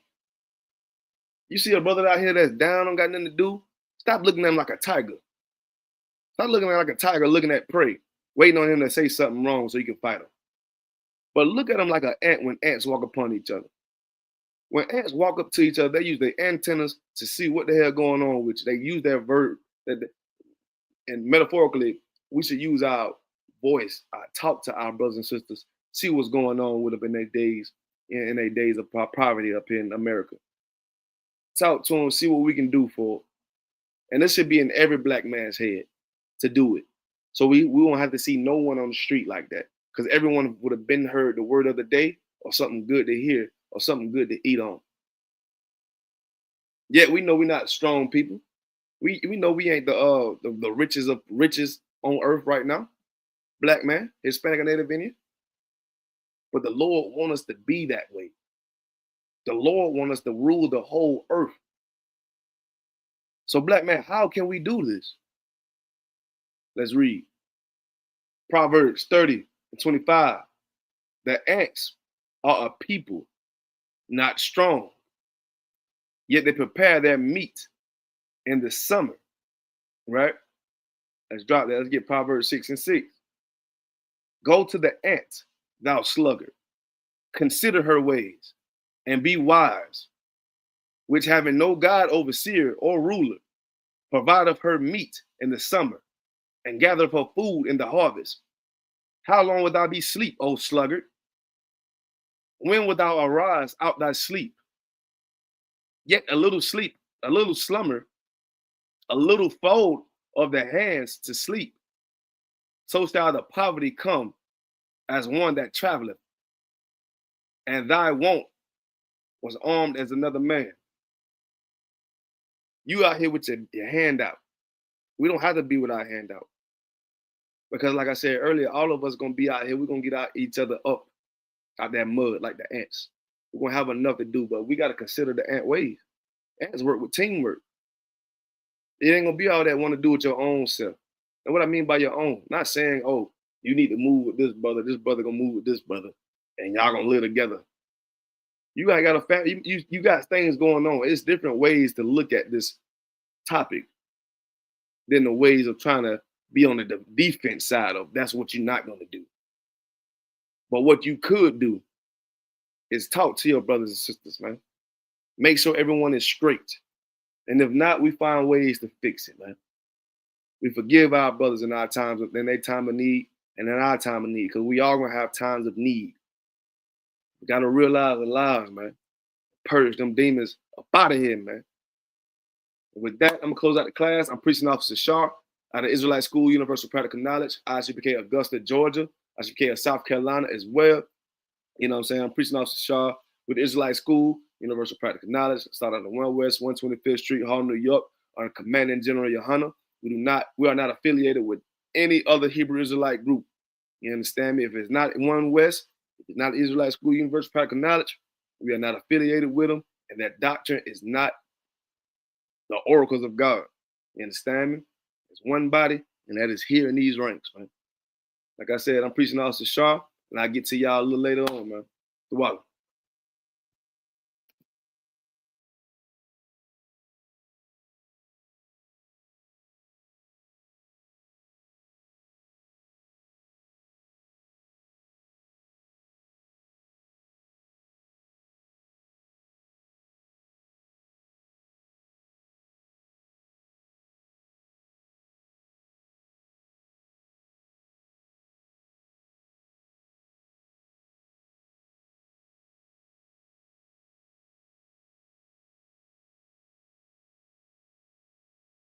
You see a brother out here that's down, don't got nothing to do, stop looking at him like a tiger. Stop looking at him like a tiger, looking at prey, waiting on him to say something wrong so you can fight him. But look at him like an ant when ants walk upon each other. When ants walk up to each other, they use their antennas to see what the hell going on with you. They use their verb, and metaphorically, we should use our voice, talk to our brothers and sisters, see what's going on with them in their days, in their days of poverty up here in America. Talk to them, see what we can do for them. And this should be in every black man's head to do it. So we won't have to see no one on the street like that, because everyone would have been heard the word of the day or something good to hear or something good to eat on. Yet we know we're not strong people. We know we ain't the richest of riches on earth right now. Black man, Hispanic and Native Indian. But the Lord wants us to be that way. The Lord wants us to rule the whole earth. So black man, how can we do this? Let's read. Proverbs 30:25. The ants are a people not strong, yet they prepare their meat in the summer, right? Let's drop that. Let's get Proverbs 6:6. Go to the ant, thou sluggard, consider her ways, and be wise, which having no God overseer or ruler, provideth her meat in the summer, and gathereth her food in the harvest. How long wilt thou be asleep, O sluggard? When wilt thou arise out thy sleep? Yet a little sleep, a little slumber, a little fold of the hands to sleep. So shall the poverty come as one that traveleth, and thy want was armed as another man. You out here with your hand out. We don't have to be with our hand out. Because like I said earlier, all of us gonna be out here, we're gonna get each other up out that mud like the ants. We're gonna have enough to do, but we gotta consider the ant ways. Ants work with teamwork. It ain't gonna be all that want to do with your own self. And what I mean by your own, not saying, oh, you need to move with this brother gonna move with this brother, and y'all gonna live together. You got a family, you got things going on. It's different ways to look at this topic than the ways of trying to be on the defense side of that's what you're not going to do. But what you could do is talk to your brothers and sisters, man. Make sure everyone is straight. And if not, we find ways to fix it, man. We forgive our brothers in our times, in their time of need, and in our time of need, because we all gonna have times of need. We gotta realize the lives, man. Purge them demons up out of here, man. And with that, I'm gonna close out the class. I'm Preaching Officer Sharp out of Israelite School, Universal Practical Knowledge, ISUPK Augusta, Georgia, ISUPK of South Carolina as well. You know what I'm saying? I'm Preaching Officer Sharp with Israelite School, Universal Practical Knowledge. Start on the 1 West, 125th Street, Hall, New York, under Commanding General Yohana. We are not affiliated with any other Hebrew Israelite group. You understand me? If it's not 1 West, if it's not Israelite School, Universal Practical Knowledge, we are not affiliated with them, and that doctrine is not the oracles of God. You understand me? It's one body, and that is here in these ranks, man. Like I said, I'm Preaching Officer Shaw, and I'll get to y'all a little later on, man. The water.